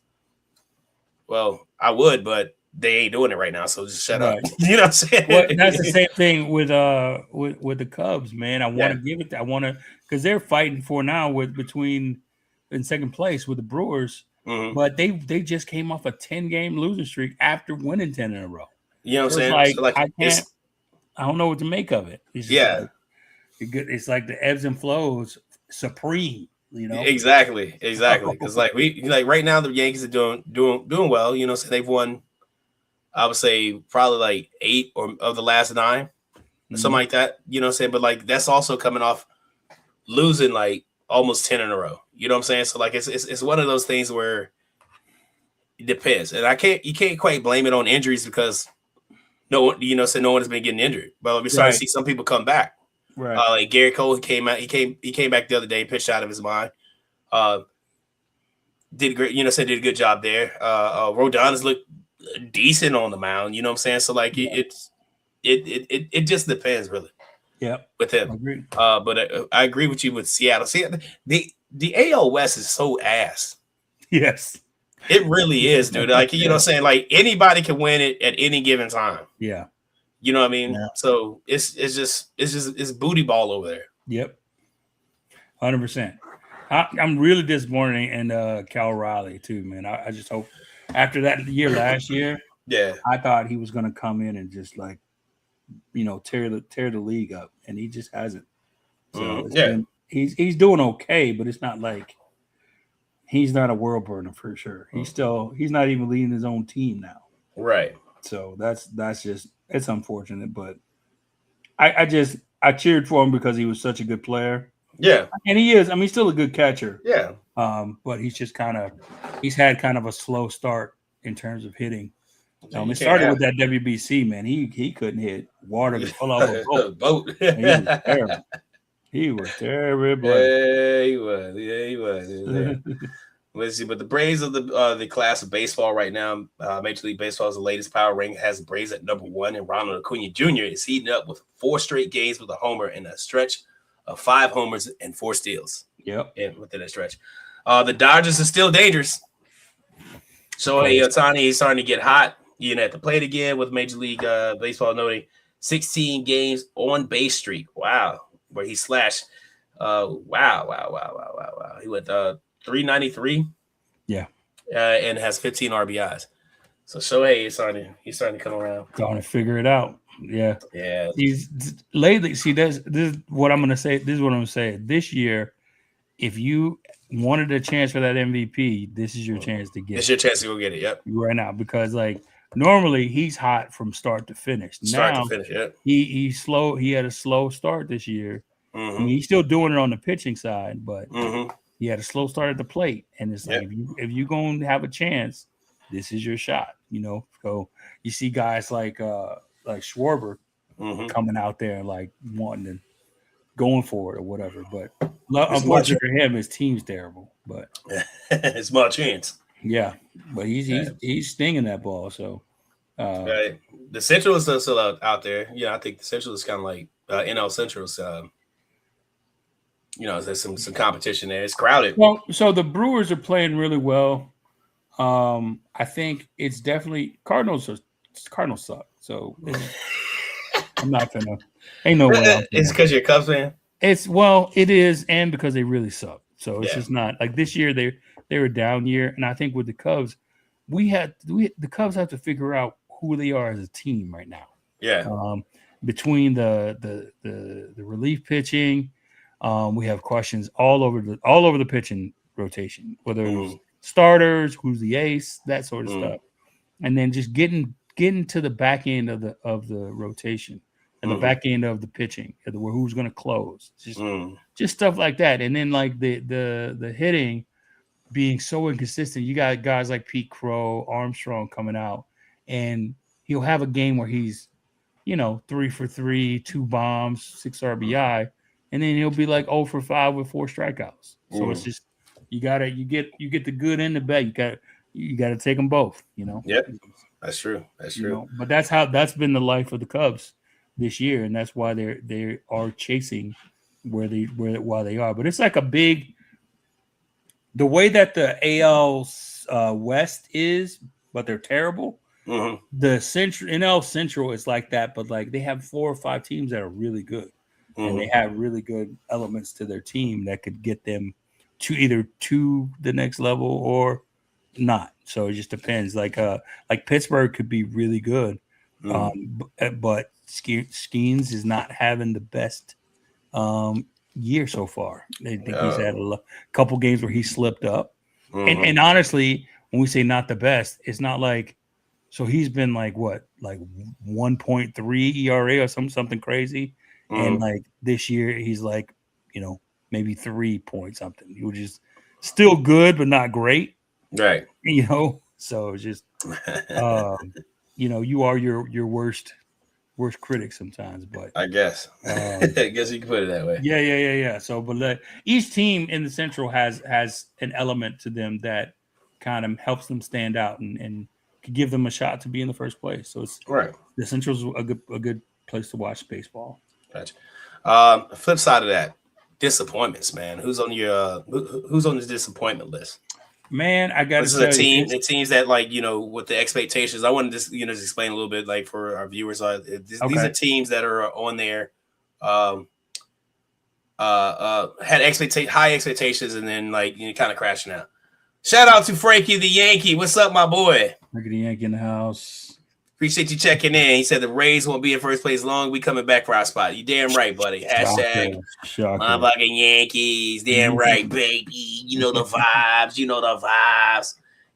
Well, I would, but they ain't doing it right now, so just shut up. You know what I'm saying? Well, that's the same thing with the Cubs, man. I want to give it. I want to because they're fighting for now between in second place with the Brewers, but they just came off a 10-game losing streak after winning 10 in a row. You know what I'm saying? Like, so like I don't know what to make of it. It's just it's like the ebbs and flows supreme. Exactly. Because like right now the Yankees are doing well. So they've won. I would say probably like 8 of the last 9, something like that. You know what I'm saying? But like that's also coming off losing like almost 10 in a row. You know what I'm saying? So like it's one of those things where it depends, and you can't quite blame it on injuries because no one has been getting injured. But we're starting to see some people come back. Right. Like Gary Cole came out. He came back the other day, pitched out of his mind. Did great. Did a good job there. Rodon's looked decent on the mound. You know what I'm saying? So like it just depends really. Yeah, with him. I agree. But I agree with you with Seattle. See, the AL West is so ass. Yes, it really is, dude. Like you know what I'm saying? Like anybody can win it at any given time. Yeah. You know what I mean? Yeah. So it's booty ball over there. Yep. 100%. I'm really disappointed in Cal Riley too, man. I just hope after that year last year, I thought he was going to come in and just like, tear the league up, and he just hasn't. So he's doing okay, but it's not like he's not a world burner for sure. He's not even leading his own team now. Right. So that's just it's unfortunate, but I cheered for him because he was such a good player. Yeah. And he is. I mean, he's still a good catcher. Yeah. But he's had kind of a slow start in terms of hitting. It started with that WBC, man. He couldn't hit. Water could pull off a boat. He was terrible. He was terrible. Yeah, he was. Let's see, but the Braves of the class of baseball right now, Major League Baseball is the latest power ranking, has the Braves at number 1, and Ronald Acuna Jr. is heating up with 4 straight games with a homer and a stretch of 5 homers and 4 steals. Yep. And within that stretch. The Dodgers are still dangerous. Shohei Ohtani is starting to get hot. At the plate again with Major League Baseball noting 16 games on base streak. Wow. Where he slashed. Wow. He went 393. Yeah. And has 15 RBIs. So Shohei is starting to come around. Trying to figure it out. Yeah. Yeah. He's lately. See, this is what I'm gonna say. This is what I'm gonna say. This year, if you wanted a chance for that MVP, this is your chance to get it. It's your chance to go get it. Yep. Right now, because like normally he's hot from start to finish. He's slow. He had a slow start this year. Mm-hmm. I mean, he's still doing it on the pitching side, but he had a slow start at the plate. And it's like if you're going to have a chance, this is your shot. So you see guys like Schwarber coming out there like wanting to going for it or whatever. But unfortunately for him, his team's terrible. But it's my chance. Yeah, but he's stinging that ball. So right. The Central is still out there. Yeah, I think the Central is kind of like NL Central's. There's some competition there. It's crowded. Well, so the Brewers are playing really well. I think it's definitely Cardinals suck. So I'm not gonna. Ain't no way. It's because you're a Cubs fan. It is, and because they really suck. So it's just not like this year. They were a down year, and I think with the Cubs, the Cubs have to figure out who they are as a team right now. Yeah. Between the relief pitching, we have questions all over the pitching rotation, whether it's starters, who's the ace, that sort of stuff, and then just getting to the back end of the rotation and the back end of the pitching, who's going to close, just stuff like that, and then like the hitting being so inconsistent. You got guys like Pete Crow, Armstrong coming out, and he'll have a game where he's 3 for 3, 2 bombs, 6 RBI, and then he'll be like 0 for 5 with 4 strikeouts. So it's just you get the good and the bad. You got to take them both. Yep, that's true. That's true. But that's been the life of the Cubs this year, and that's why they are chasing where they are. But it's like the way that the AL West is, but they're terrible. The NL Central is like that, but like they have 4 or 5 teams that are really good, and they have really good elements to their team that could get them to either to the next level or not. So it just depends. Like Pittsburgh could be really good, but Skeens is not having the best year so far. I think he's had a couple games where he slipped up, and honestly, when we say not the best, it's not like. So he's been like 1.3 ERA or something crazy, and like this year he's like maybe 3 point something, which is still good but not great, right? So it's just you are your worst critic sometimes, but I guess I guess you can put it that way. Yeah. So, but each team in the Central has an element to them that kind of helps them stand out and give them a shot to be in the first place. So it's right. The Central's a good place to watch baseball. Gotcha. Flip side of that, disappointments, man. Who's on the disappointment list? Man, I got to tell you, the teams that with the expectations. I want to just just explain a little bit like for our viewers. These are teams that are on there. Had high expectations and then kind of crashing out. Shout out to Frankie the Yankee. What's up, my boy? Frankie the Yankee in the house. Appreciate you checking in. He said the Rays won't be in first place long. We coming back for our spot. You damn right, buddy. Hashtag motherfucking Yankees. Damn right, baby. You know the vibes.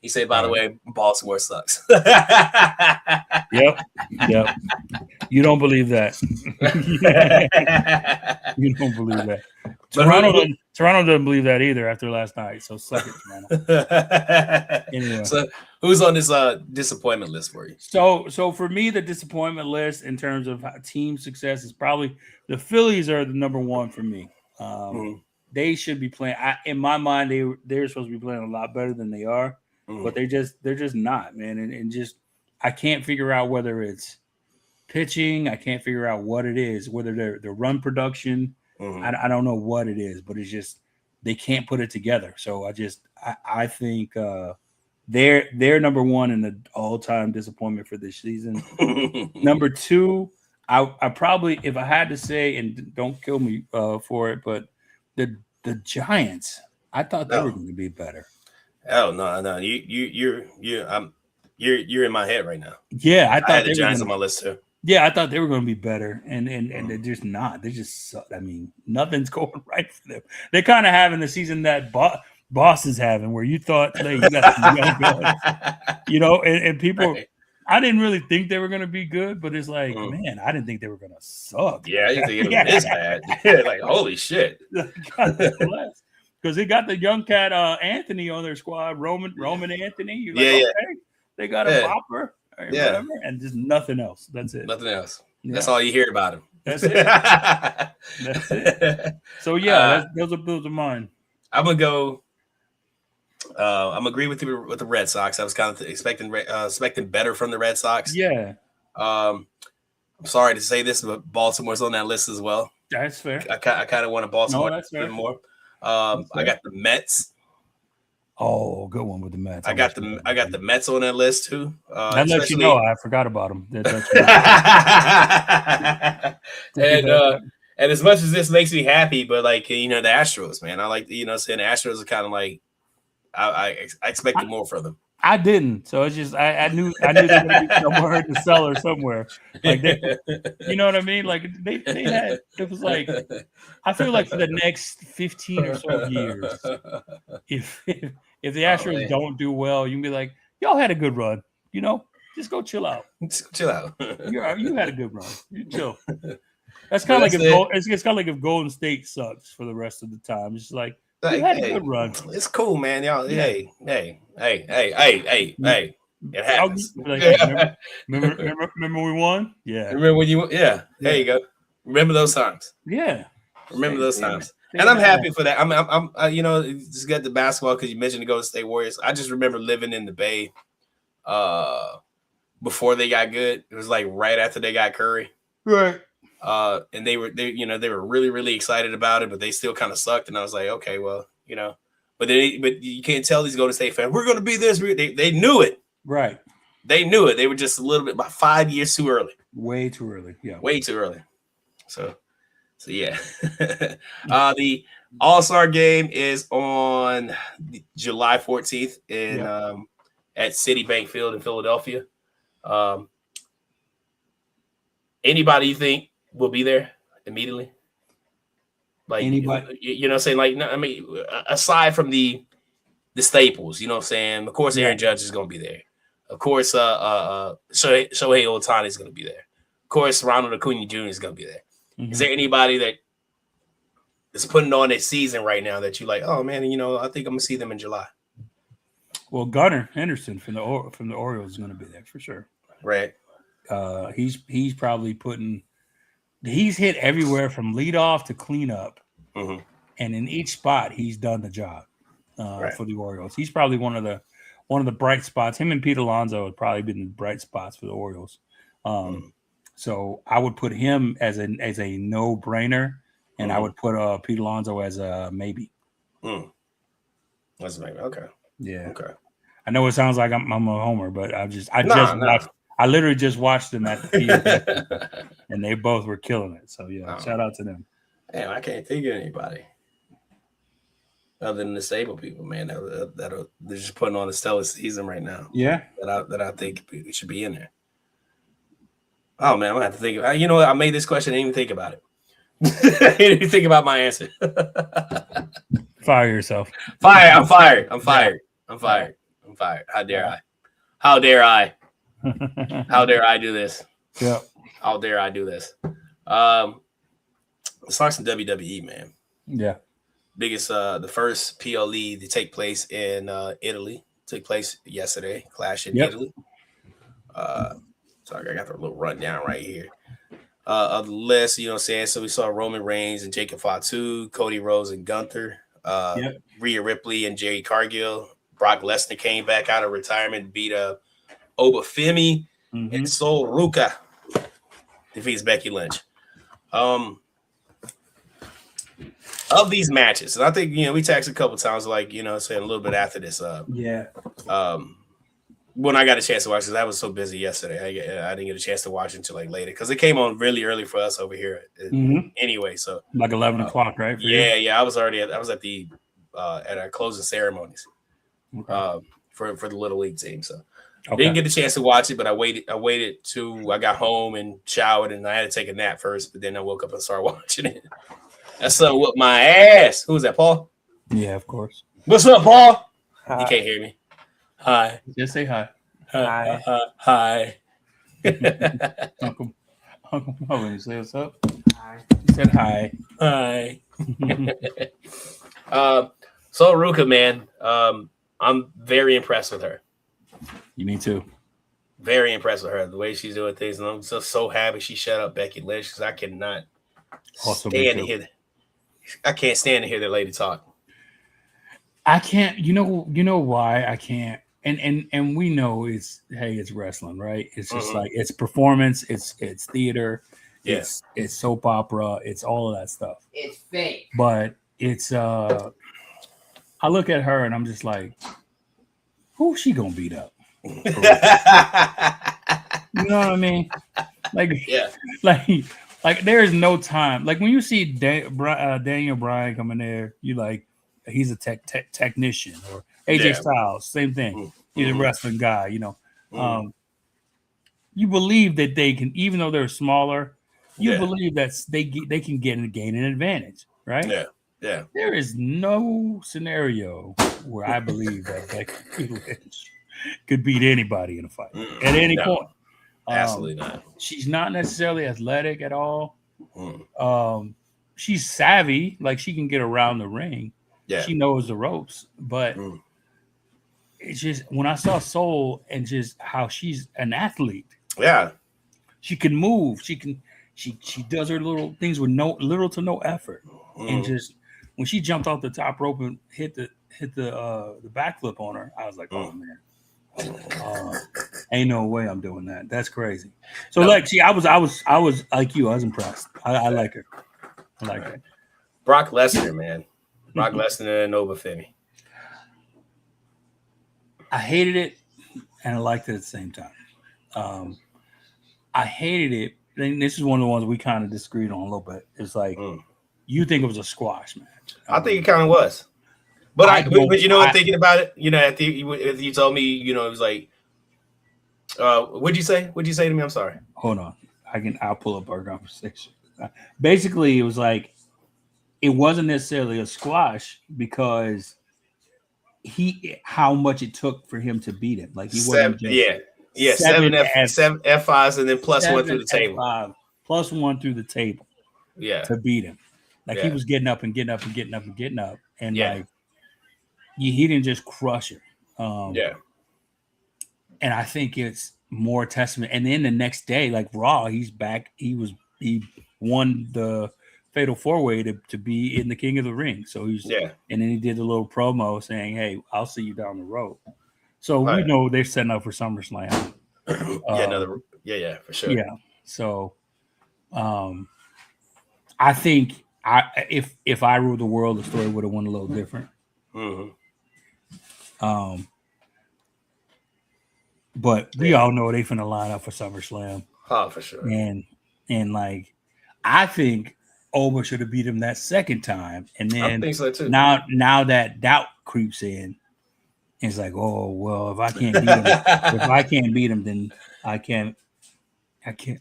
He said, by the way, Baltimore sucks. Yep. You don't believe that. You don't believe that. Toronto doesn't believe that either after last night. So suck it, Toronto. Anyway. So who's on this disappointment list for you? So for me, the disappointment list in terms of team success is probably the Phillies are the number one for me. They should be playing. In my mind, they're supposed to be playing a lot better than they are, but they're just not, man. And just I can't figure out whether it's pitching. I can't figure out what it is. Whether their run production. I don't know what it is, but it's just they can't put it together. So I think they're number one in the all-time disappointment for this season. Number two, I probably, if I had to say, and don't kill me for it, but the Giants, I thought they were going to be better. Oh no, you're in my head right now. Yeah, I thought I had the Giants on my list too. Yeah, I thought they were going to be better, and they're just not. They're just, I mean, nothing's going right for them. They're kind of having the season that Boston's having, where you thought, you got some young guys, and people. Right. I didn't really think they were going to be good, but it's like, man, I didn't think they were going to suck. Yeah, I didn't think it was this bad. Like, holy shit. Because they got the young cat Anthony on their squad, Roman Anthony. You're like, okay, they got a bopper. Whatever, and just nothing else. That's it. Nothing else. Yeah. That's all you hear about him. That's it. That's it. So those are mine. I'm gonna go. I'm agree with you with the Red Sox. I was kind of expecting better from the Red Sox. Yeah. I'm sorry to say this, but Baltimore's on that list as well. That's fair. I kind of want a Baltimore a bit more. I got the Mets. Oh, good one with the Mets. I got the Mets on that list too. That lets you know I forgot about them. And as much as this makes me happy, but like the Astros, man, I like saying the Astros are kind of like I expected more from them. I didn't, so it's just I knew they're gonna be somewhere in the cellar somewhere. Like you know what I mean? Like they had it was like I feel like for the next 15 or so years, if the Astros don't do well, you can be like, y'all had a good run, just go chill out. Just chill out. You had a good run. You chill. That's kind of like it's kind of like if Golden State sucks for the rest of the time. It's just like you had a good run. It's cool, man. Y'all, Yeah. Hey. It happens. Like, remember we won? Yeah. Remember when you? Yeah. There you go. Remember those times. Yeah. Remember those times. And I'm happy for that. I'm just got the basketball because you mentioned the Golden State Warriors. I just remember living in the Bay, before they got good. It was like right after they got Curry. Right. And they were really, really excited about it, but they still kind of sucked. And I was like, okay, well, but you can't tell these Golden State fans, we're going to be this. They knew it. Right. They knew it. They were just a little bit about 5 years too early. Way too early. Yeah. Way too early. So yeah. The All-Star game is on July 14th at Citibank Field in Philadelphia. Anybody you think will be there immediately? Like anybody, what I'm saying? Like, no, I mean, aside from the staples, you know what I'm saying? Of course, Aaron Judge is going to be there. Of course, Shohei Ohtani is going to be there. Of course, Ronald Acuna Jr. is going to be there. Mm-hmm. Is there anybody that is putting on a season right now that you like? Oh man, I think I'm going to see them in July. Well, Gunnar Henderson from the Orioles is going to be there for sure. Right. He's probably he's hit everywhere from leadoff to cleanup, and in each spot he's done the job for the Orioles. He's probably one of the bright spots. Him and Pete Alonso have probably been the bright spots for the Orioles. So I would put him as a no-brainer, and I would put Pete Alonso as a maybe. That's a maybe. Okay. Yeah. Okay. I know it sounds like I'm a homer, but I literally just watched them at the field, and they both were killing it. So shout out to them. Damn, I can't think of anybody other than the stable people, man. That they're just putting on a stellar season right now. Yeah, that I think should be in there. Oh man, I'm gonna have to think. I made this question. I didn't even think about it. I didn't even think about my answer. Fire yourself. I'm fired. How dare I? How dare I? How dare I do this? Yeah. How dare I do this? Let's talk some WWE, man. Yeah. Biggest, the first PLE to take place in Italy took place yesterday. Clash in Italy. Sorry, I got a little rundown right here. Of the list, you know what I'm saying? So we saw Roman Reigns and Jacob Fatu, Cody Rhodes and Gunther, Rhea Ripley and Jerry Cargill. Brock Lesnar came back out of retirement, beat up Obafemi and Sol Ruka. Defeats Becky Lynch. Of these matches, and I think we texted a couple times, like saying a little bit after this. When I got a chance to watch, because I was so busy yesterday, I didn't get a chance to watch it until like later because it came on really early for us over here. Anyway, so like 11 o'clock, right? Yeah. I was at the at our closing ceremonies for the Little League team. So didn't get a chance to watch it, but I waited till I got home and showered, and I had to take a nap first. But then I woke up and started watching it. That son whooped my ass. Who was that, Paul? Yeah, of course. What's up, Paul? Hi. You can't hear me. Hi. Just say hi. Hi. Hi. Uncle Melvin, you say what's up? Hi. He said hi. Hi. So Ruka, man, I'm very impressed with her. Me too. Very impressed with her. The way she's doing things. And I'm just so happy she shut up Becky Lynch because I cannot stand to hear that. I can't stand to hear that lady talk. I can't. You know why I can't. And we know it's wrestling, right? It's just like it's performance, it's theater, it's soap opera, it's all of that stuff. It's fake. But it's I look at her and I'm just like, who's she gonna beat up? You know what I mean? Like Like there is no time. Like when you see Daniel Bryan coming there, you like he's a technician, or AJ Styles, same thing. He's a wrestling guy. You believe that they can, even though they're smaller, you believe that they can gain an advantage, right? Yeah. There is no scenario where I believe that Becky Lynch could beat anybody in a fight at any point. Absolutely not. She's not necessarily athletic at all. She's savvy, like she can get around the ring. Yeah. She knows the ropes, but it's just when I saw Soul and just how she's an athlete. Yeah. She can move. She does her little things with little to no effort. And just when she jumped off the top rope and hit the backflip on her, I was like, oh man. Ain't no way I'm doing that. That's crazy. So like, see, I was like you. I was impressed. I like her. I like her. Brock Lesnar, man. Brock Lesnar and Nova Femi. I hated it and I liked it at the same time. I hated it. And this is one of the ones we kind of disagreed on a little bit. It's like you think it was a squash match. I think it kind of was. But but you know what? Thinking about it, if you told me, it was like, what'd you say? What'd you say to me? I'm sorry. Hold on, I'll pull up our conversation. Basically, it was like it wasn't necessarily a squash because how much it took for him to beat him. Like he wasn't just seven F5s and then plus one through the table. Plus one through the table. Yeah, to beat him. Like he was getting up and getting up and getting up and getting up, and like. He didn't just crush it. And I think it's more testament. And then the next day, like Raw, he's back. He won the Fatal 4-Way to be in the King of the Ring. So and then he did a little promo saying, "Hey, I'll see you down the road." So we know they're setting up for SummerSlam. For sure. Yeah. So, I think if I ruled the world, the story would have went a little different. But we all know they finna line up for SummerSlam. Oh, for sure. And like, I think Oba should have beat him that second time, and then I think so too. Now that doubt creeps in, it's like, oh well, if I can't beat him, then I can't.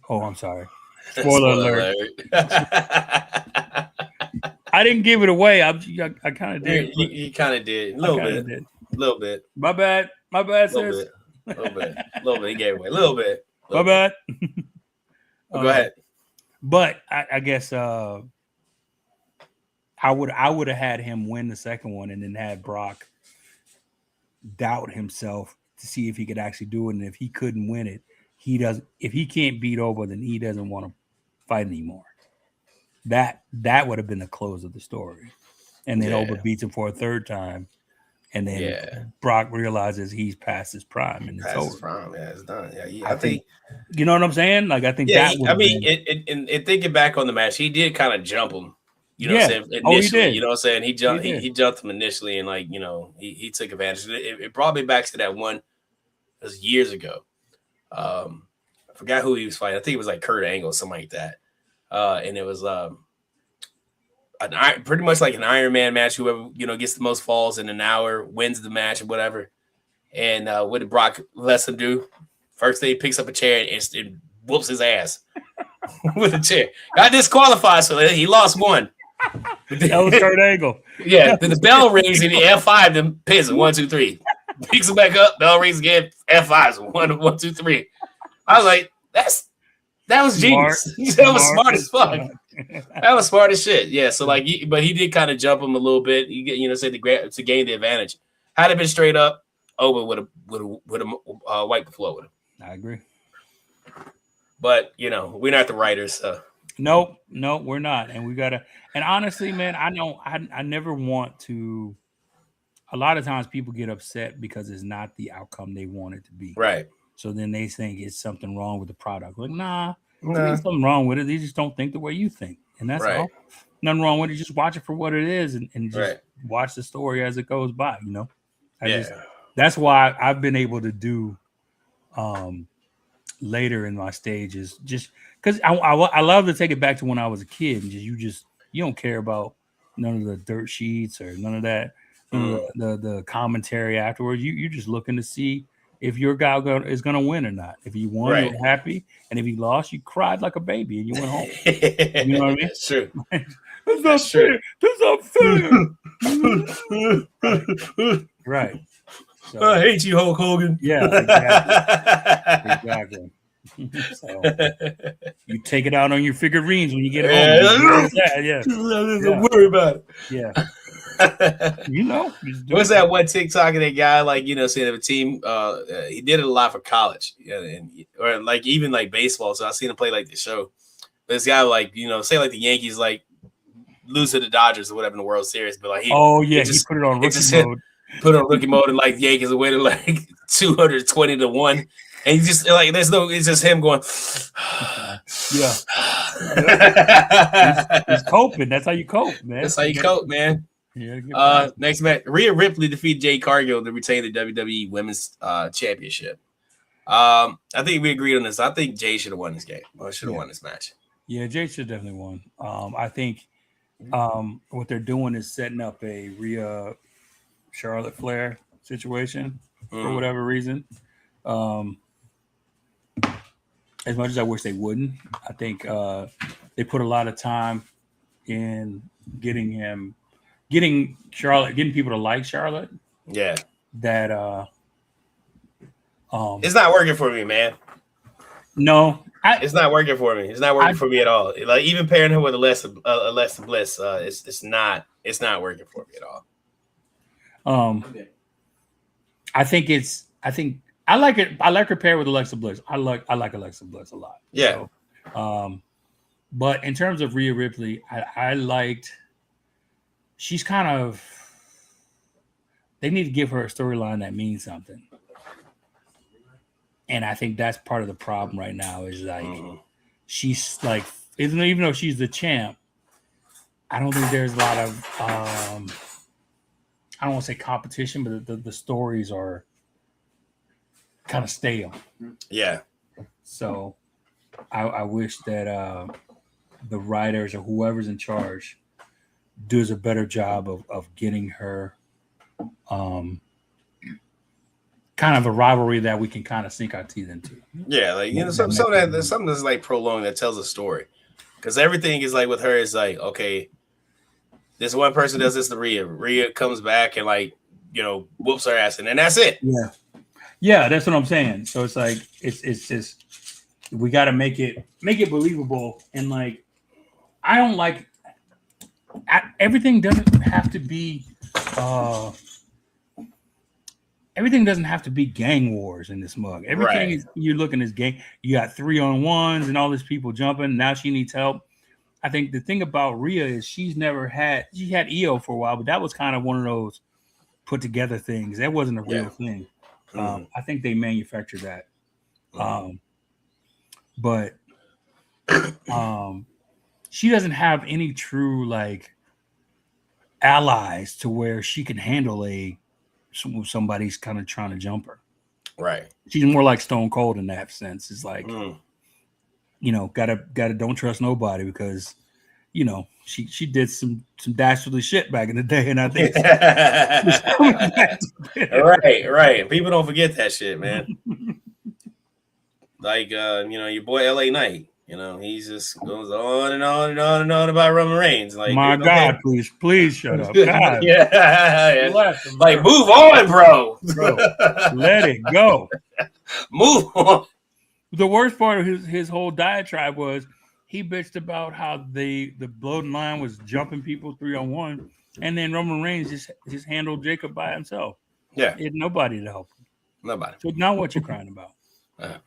Oh, I'm sorry. Spoiler alert. I didn't give it away. I kind of did. You kind of did. A little bit. My bad, sis. A little bit. He gave away. A little bit. My bad. Go ahead. But I guess I would have had him win the second one and then had Brock doubt himself to see if he could actually do it. And if he couldn't win it, if he can't beat Oba, then he doesn't want to fight anymore. That would have been the close of the story. And then Oba beats him for a third time. And then Brock realizes he's past his prime and it's over. His prime, it's done. Yeah, I think you know what I'm saying. Like I think and thinking back on the match, he did kind of jump him. You know what I'm saying? Initially, he did. You know what I'm saying? He jumped. He jumped him initially, and like he took advantage. It brought me back to that one. It was years ago. I forgot who he was fighting. I think it was like Kurt Angle, something like that. And it was pretty much like an Iron Man match. Whoever gets the most falls in an hour wins the match or whatever. And what did Brock Lesnar do? First thing, he picks up a chair and whoops his ass with a chair. Got disqualified, so he lost one. That was Kurt Angle. Yeah. Then the bell rings and the F5 them pins it 1, 2, 3. Picks him back up. Bell rings again. F5s 1, 2, 3. I was like, that was genius. That was smart as fuck. That was smart as shit. Yeah. So like, but he did kind of jump him a little bit. Said to gain the advantage. Had it been straight up, Oba would have wiped the floor with him. I agree. But we're not the writers. So. Nope, we're not, and we gotta. And honestly, man, I never want to. A lot of times, people get upset because it's not the outcome they want it to be. Right. So then they think it's something wrong with the product. Like, nah, there's something wrong with it. They just don't think the way you think. And that's all. Nothing wrong with it. Just watch it for what it is and just watch the story as it goes by, That's why I've been able to do later in my stages, just because I love to take it back to when I was a kid and you don't care about none of the dirt sheets or none of that, the commentary afterwards. You're just looking to see if your guy is going to win or not. If he won, you were happy, and if he lost, you cried like a baby and you went home. You know what I mean? That's true. That's not fair. That's not fair. Right. So, I hate you, Hulk Hogan. Yeah, exactly. So you take it out on your figurines when you get home. Don't worry about it. Yeah. What's that one TikTok of that guy, like, saying of a team, he did it a lot for college, or like even like baseball. So I seen him play like the show. This guy, like, say like the Yankees like lose to the Dodgers or whatever in the World Series, but like he put it on rookie mode. Put on rookie mode and like the Yankees are winning like 220-1. And just like it's just him going. Yeah. He's coping. That's how you cope, man. That's how you cope, man. Yeah, next match, Rhea Ripley defeated Jade Cargill to retain the WWE Women's Championship. I think we agreed on this. I think Jade should have won this game. Or should have won this match. Yeah, Jade should have definitely won. I think what they're doing is setting up a Rhea Charlotte Flair situation for whatever reason. As much as I wish they wouldn't, I think they put a lot of time in getting people to like Charlotte. Yeah. That it's not working for me, man. No. It's not working for me. It's not working for me at all. Like even pairing her with Alexa Bliss, it's not working for me at all. I think I like it. I like her paired with Alexa Bliss. I like Alexa Bliss a lot. Yeah. So, but in terms of Rhea Ripley, I liked. She's kind of. They need to give her a storyline that means something, and I think that's part of the problem right now. Is like she's like, even though she's the champ, I don't think there's a lot of. I don't want to say competition, but the stories are kind of stale. Yeah. So I wish that the writers or whoever's in charge does a better job of getting her kind of a rivalry that we can kind of sink our teeth into. Yeah, like something that's like prolonged that tells a story. Because everything is like with her is like, okay, this one person does this to Rhea. Rhea comes back and like, whoops her ass, and then that's it. Yeah. Yeah, that's what I'm saying. So it's like it's just we got to make it believable, and like I don't like everything doesn't have to be gang wars in this mug. Everything is you're looking at gang. You got 3-on-1s and all these people jumping. Now she needs help. I think the thing about Rhea is she had EO for a while, but that was kind of one of those put together things. That wasn't a real thing. I think they manufactured that. But she doesn't have any true like allies to where she can handle somebody's kind of trying to jump her. Right. She's more like Stone Cold in that sense. It's like, gotta don't trust nobody because, she did some dastardly shit back in the day, and I think right. People don't forget that shit, man. Like your boy LA Knight, he just goes on and on and on and on about Roman Reigns. Like, my God, please shut up. God. Yeah. Like, move on, bro. Let it go. Move on. The worst part of his whole diatribe was he bitched about how the bloating line was jumping people 3-on-1, and then Roman Reigns just handled Jacob by himself. Yeah, he had nobody to help him. Nobody. So now what you're crying about?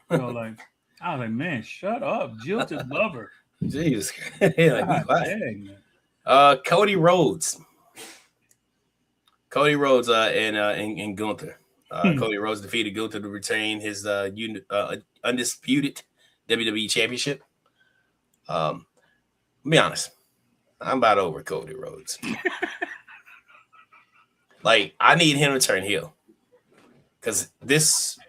So like, I was like, man, shut up, jilted lover. Jesus, dang, man. Cody Rhodes, and Gunther. Cody Rhodes defeated Gunther to retain his undisputed WWE Championship. Be honest, I'm about over Cody Rhodes. Like, I need him to turn heel because this.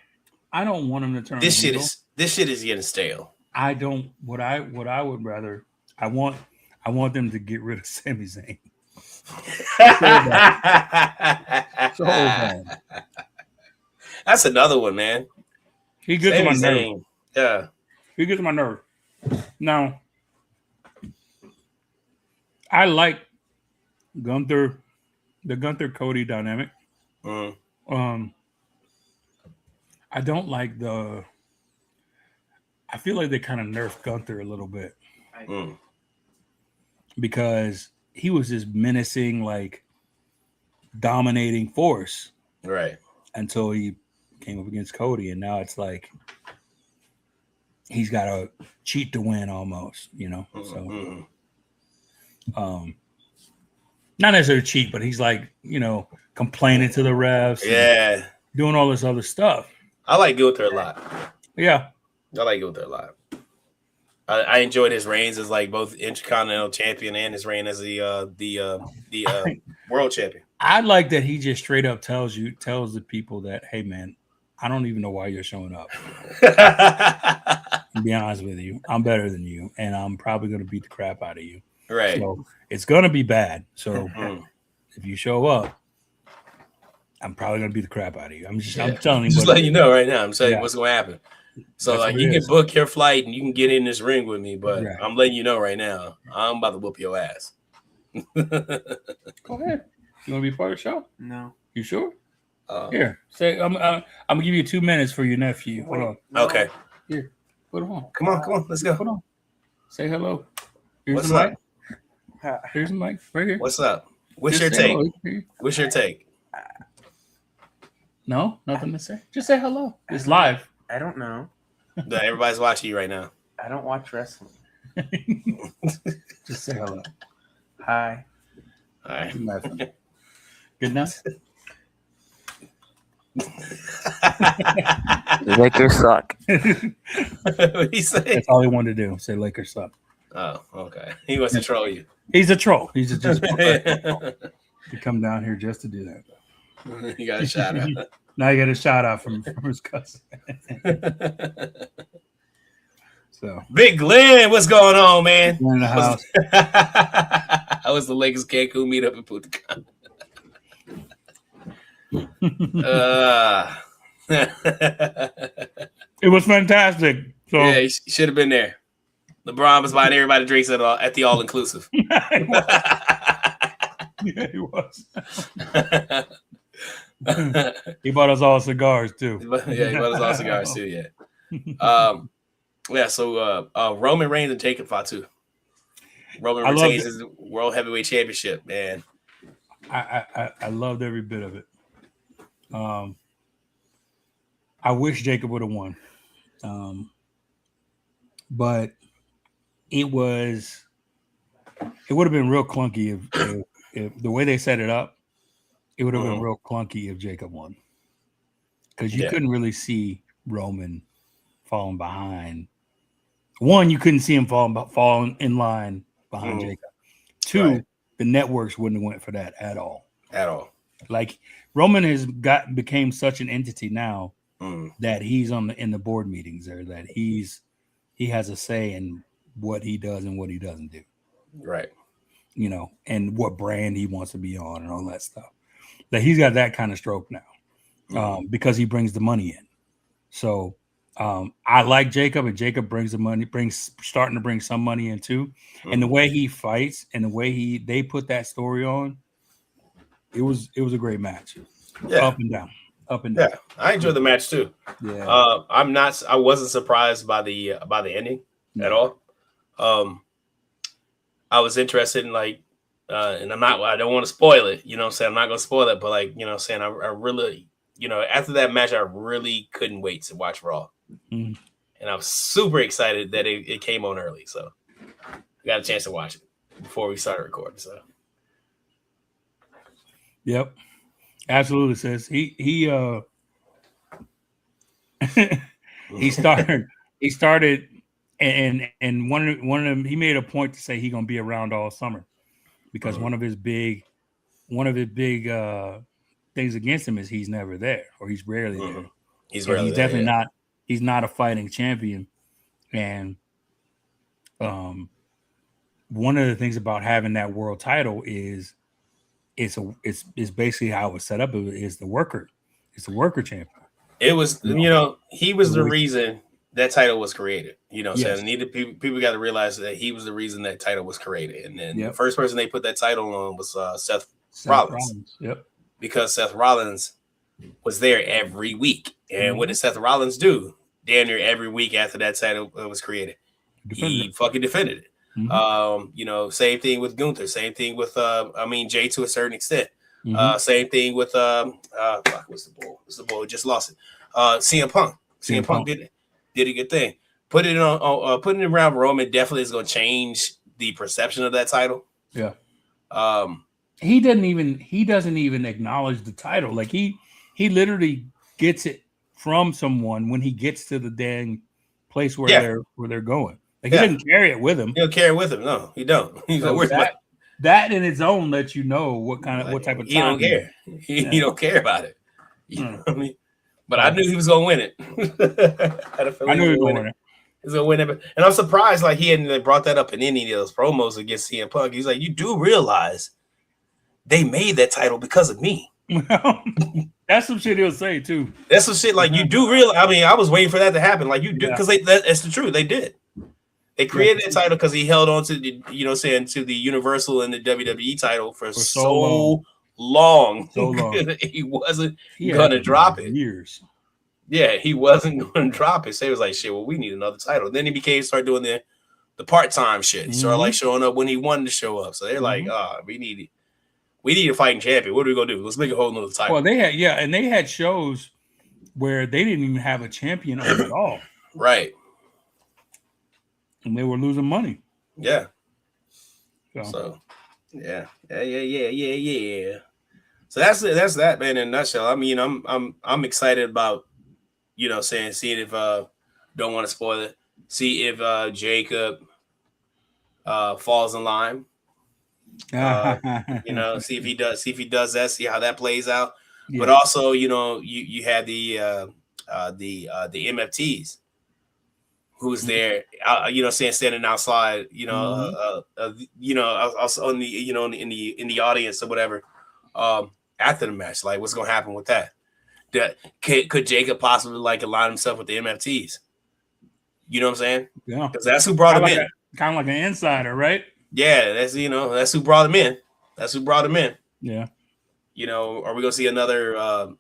I don't want him to turn. This shit is This shit is getting stale. I don't. What I would rather. I want them to get rid of Sami Zayn. So bad. That's another one, man. He gets on my nerve. Yeah. He gets on my nerve. Now, I like the Gunther Cody dynamic. I don't like I feel like they kind of nerfed Gunther a little bit because he was this menacing, like dominating force, right? Until he came up against Cody, and now it's like he's got to cheat to win almost, you know. So, not necessarily cheat, but he's like, you know, complaining to the refs, doing all this other stuff. I like Gunther a lot. Yeah, I like Gunther a lot. I enjoyed his reigns as like both Intercontinental Champion and his reign as the World Champion. I like that he just straight up tells the people that, hey man, I don't even know why you're showing up. To be honest with you, I'm better than you, and I'm probably going to beat the crap out of you. Right. So it's going to be bad. So if you show up, I'm probably going to beat the crap out of you. I'm telling you. Just letting you know right now. I'm saying what's going to happen. So like you can book your flight and you can get in this ring with me, but I'm letting you know right now, I'm about to whoop your ass. Go ahead. You want to be part of the show? No. You sure? Here, say I'm gonna give you 2 minutes for your nephew. Hold on. Okay. Here, put it on. Come on, let's go. Hold on. Say hello. Here's What's the up? Mic. Here's the mic right here. What's up? What's your take? What's your take? No, nothing to say. Just say hello. It's live. I don't know. Everybody's watching you right now. I don't watch wrestling. Just say hello. Hi. All right. Good enough. Lakers suck. What he say? That's all he wanted to do. Say Lakers suck. Oh, okay. He wants to troll you. He's a troll. He's just he come down here just to do that. You got a shout out. Now you get a shout out from his cousin. So Big Glenn, what's going on, man? In the house. How was the Lakers Cancun meetup in Punta Cana? It was fantastic. So yeah, he should have been there. LeBron was buying everybody drinks at the all inclusive. Yeah, he was. He bought us all cigars too. Yeah, he bought us all cigars too. Yeah. Yeah. So Roman Reigns and Jacob fought too. Roman retains his World Heavyweight Championship, man. I loved every bit of it. I wish Jacob would have won, but it would have been real clunky if the way they set it up. It would have been real clunky if Jacob won, because you couldn't really see Roman falling behind. One, you couldn't see him falling in line behind Jacob. Two, the networks wouldn't have went for that at all. At all. Like Roman became such an entity now that he's in the board meetings, or that he has a say in what he does and what he doesn't do. Right. You know, and what brand he wants to be on and all that stuff. That he's got that kind of stroke now because he brings the money in. So I like Jacob, and Jacob brings the money, starting to bring some money in too. And the way he fights and the way they put that story on, it was a great match. Yeah. Up and down. Yeah, I enjoyed the match too. Yeah. I wasn't surprised by the ending at all. I was interested in and I don't want to spoil it, you know what I'm saying? I'm not going to spoil it, but like, you know what I'm saying? I really, you know, after that match, I really couldn't wait to watch Raw. And I was super excited that it came on early. So I got a chance to watch it before we started recording. So. Yep. Absolutely, sis. He started and one of them, he made a point to say he's gonna be around all summer because one of his big things against him is he's never there, or he's rarely there. He's definitely not he's not a fighting champion. And one of the things about having that world title is it's basically how it was set up. It is the worker. It's the worker champion. It was, he was the reason that title was created. So people got to realize that he was the reason that title was created. And then the first person they put that title on was Seth Rollins. Yep. Because Seth Rollins was there every week. And what did Seth Rollins do? Damn near every week after that title was created. He fucking defended it. Same thing with Gunther. Same thing with Jay to a certain extent. Same thing with what's the bull? Just lost it. CM Punk. CM Punk did a good thing. Putting it around Roman definitely is going to change the perception of that title. Yeah. He doesn't even acknowledge the title. Like he literally gets it from someone when he gets to the dang place where they're going. Like he doesn't carry it with him. He don't carry it with him. No, he don't. He's so like, that in its own lets you know what type of time he don't care. He don't care about it. You know what I mean? But I knew he was gonna win it. I knew he was gonna win it. He's gonna win it. And I'm surprised like he hadn't brought that up in any of those promos against CM Punk. He's like, you do realize they made that title because of me. That's some shit he'll say too. That's some shit like you do realize. I mean, I was waiting for that to happen. Like you do because that's the truth. They did. They created that title because he held on to the, to the Universal and the WWE title for so long. He wasn't gonna drop it. Years. Yeah, he wasn't gonna drop it. So he was like, shit, well, we need another title. And then he started doing the part-time shit. He started like showing up when he wanted to show up. So they're like, we need a fighting champion. What are we gonna do? Let's make a whole nother title. Well, they had shows where they didn't even have a champion at all. Right. And they were losing money. Yeah. So yeah. So that's that, man, in a nutshell. I mean, I'm excited about, seeing if don't want to spoil it. See if Jacob falls in line. See if he does that, see how that plays out. Yeah. But also, you had the MFTs. Who's there? Standing outside. Also on the in the audience or whatever. After the match, like what's gonna happen with that? Could Jacob possibly align himself with the MFTs? You know what I'm saying? Yeah, because that's who brought him in. Kind of like an insider, right? Yeah, that's who brought him in. That's who brought him in. Yeah. Are we gonna see another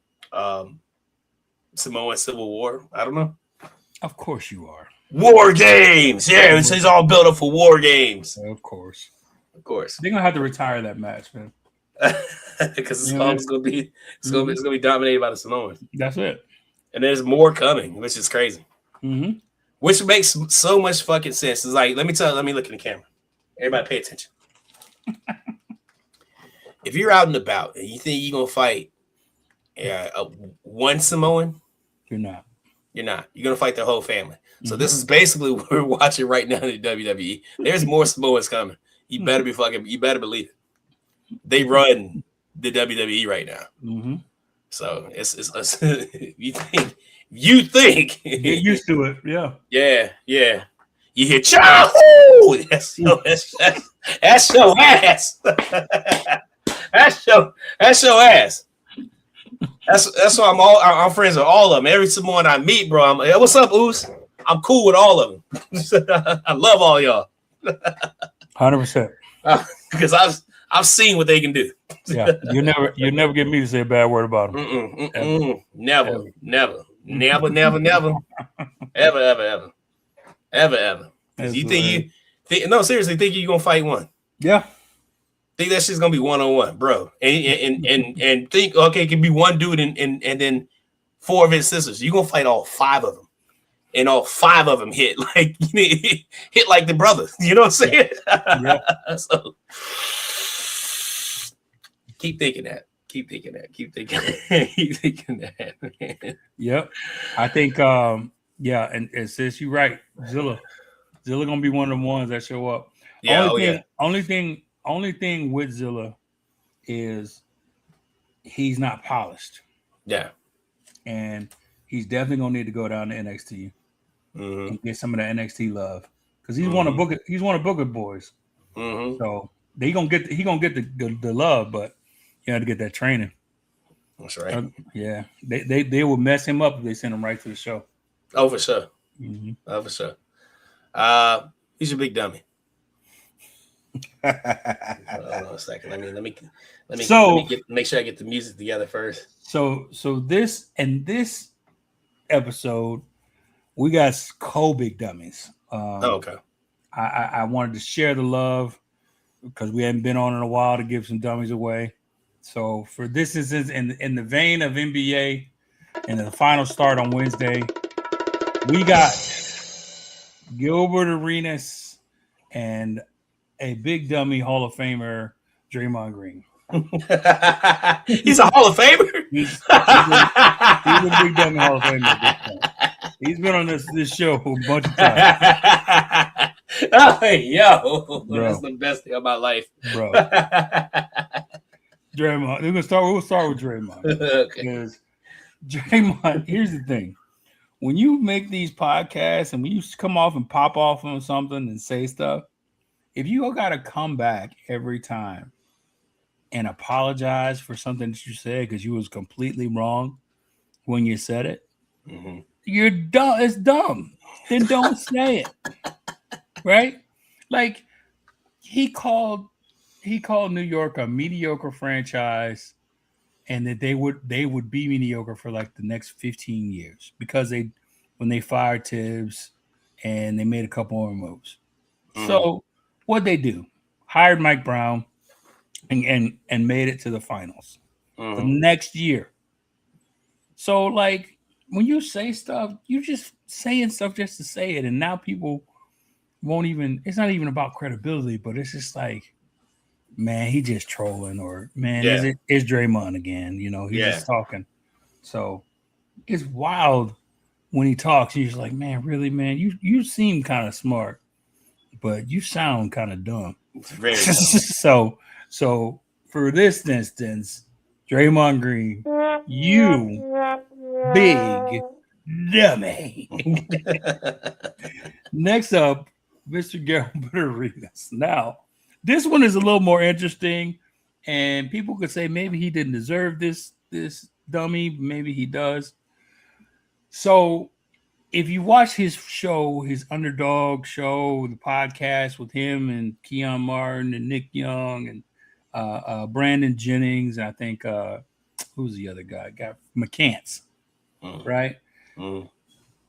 Samoan Civil War? I don't know. Of course you are. War Games, yeah, it's all built up for War Games. Of course. They're gonna have to retire that match, man. Because it's gonna be dominated by the Samoans. That's it. And there's more coming, which is crazy. Mm-hmm. Which makes so much fucking sense. It's like, let me look in the camera. Everybody pay attention. If you're out and about and you think you're gonna fight one Samoan, you're not. You're gonna fight their whole family. So this is basically what we're watching right now in the WWE. There's more Samoans coming. You better believe it. They run the WWE right now. Mm-hmm. So it's you think get used to it. Yeah. You hear Chahoo! That's your ass. That's your ass. That's why I'm friends with all of them. Every Samoan I meet, bro, I'm like, hey, what's up, Oos? I'm cool with all of them. I love all y'all. 100%. Because I've seen what they can do. Yeah, you never get me to say a bad word about them. Never. Ever. You think no, seriously, think you're gonna fight one? Yeah. Think that shit's gonna be 1-on-1, bro. And think, okay, it can be one dude and then 4 of his sisters. You're gonna fight all 5 of them. And all 5 of them hit like the brother. You know what I'm saying? Yeah. So keep thinking that. Yep. I think and sis, you're right. Zilla gonna be one of the ones that show up. Yeah. Only thing with Zilla is he's not polished. Yeah. And he's definitely gonna need to go down to NXT Mm-hmm. and get some of that NXT love because he's one of Booker boys. Mm-hmm. So he gonna get the love, but you have to get that training. That's right. Yeah, they will mess him up if they send him right to the show. Oh, for sure. Mm-hmm. Oh, for sure. He's a big dummy. Hold on a second. Let me make sure I get the music together first. So this episode, we got big dummies. Okay. I wanted to share the love because we hadn't been on in a while to give some dummies away. So for this is in the vein of NBA and the final start on Wednesday, we got Gilbert Arenas and a big dummy Hall of Famer, Draymond Green. He's a Hall of Famer. He's a big dummy Hall of Famer. He's been on this show a bunch of times. Oh, yo, bro. That's the best thing about life, bro. Draymond. We'll start with Draymond. Because Draymond, here's the thing. When you make these podcasts and when you come off and pop off on something and say stuff, if you got to come back every time and apologize for something that you said because you was completely wrong when you said it, you're dumb. It's dumb. Then don't say it. Right? Like he called New York a mediocre franchise and that they would be mediocre for like the next 15 years because when they fired Tibbs and they made a couple more moves. So what'd they do? Hired Mike Brown and made it to the finals the next year. So like when you say stuff, you just saying stuff just to say it, and now people won't even. It's not even about credibility, but it's just like, man, he just trolling, or man, is Draymond again? You know, he's just talking. So it's wild when he talks. He's like, man, really, man, you seem kind of smart, but you sound kind of dumb. It's very dumb. So for this instance, Draymond Green, you big dummy. Next up, Mr. Gilbert Arenas. Now, this one is a little more interesting, and people could say maybe he didn't deserve this dummy. Maybe he does. So if you watch his show, his Underdog show, the podcast with him and Keon Martin and Nick Young and Brandon Jennings, and I think who's the other guy? Got McCants, right?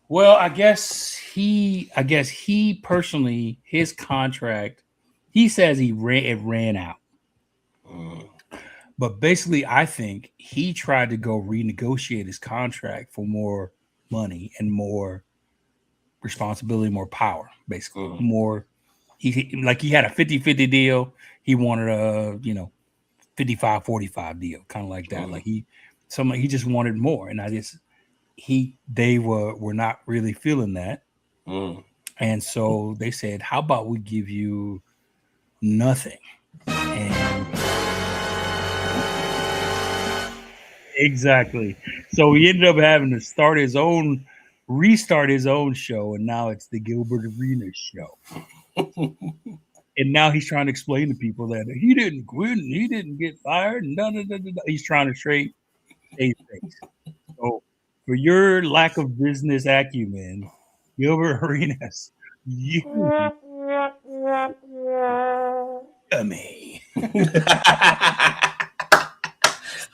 Well, I guess he personally, his contract, he says it ran out. But basically, I think he tried to go renegotiate his contract for more money and more responsibility, more power, basically. More, he had a 50-50 deal. He wanted a 55-45 deal, kind of like that. Like he just wanted more, and they were not really feeling that. And so they said, how about we give you nothing? And exactly. So he ended up having to restart his own show, and now it's the Gilbert Arenas show. And now he's trying to explain to people that he didn't quit, and he didn't get fired. He's trying to straight things. So for your lack of business acumen, Gilbert Arenas, you dummy.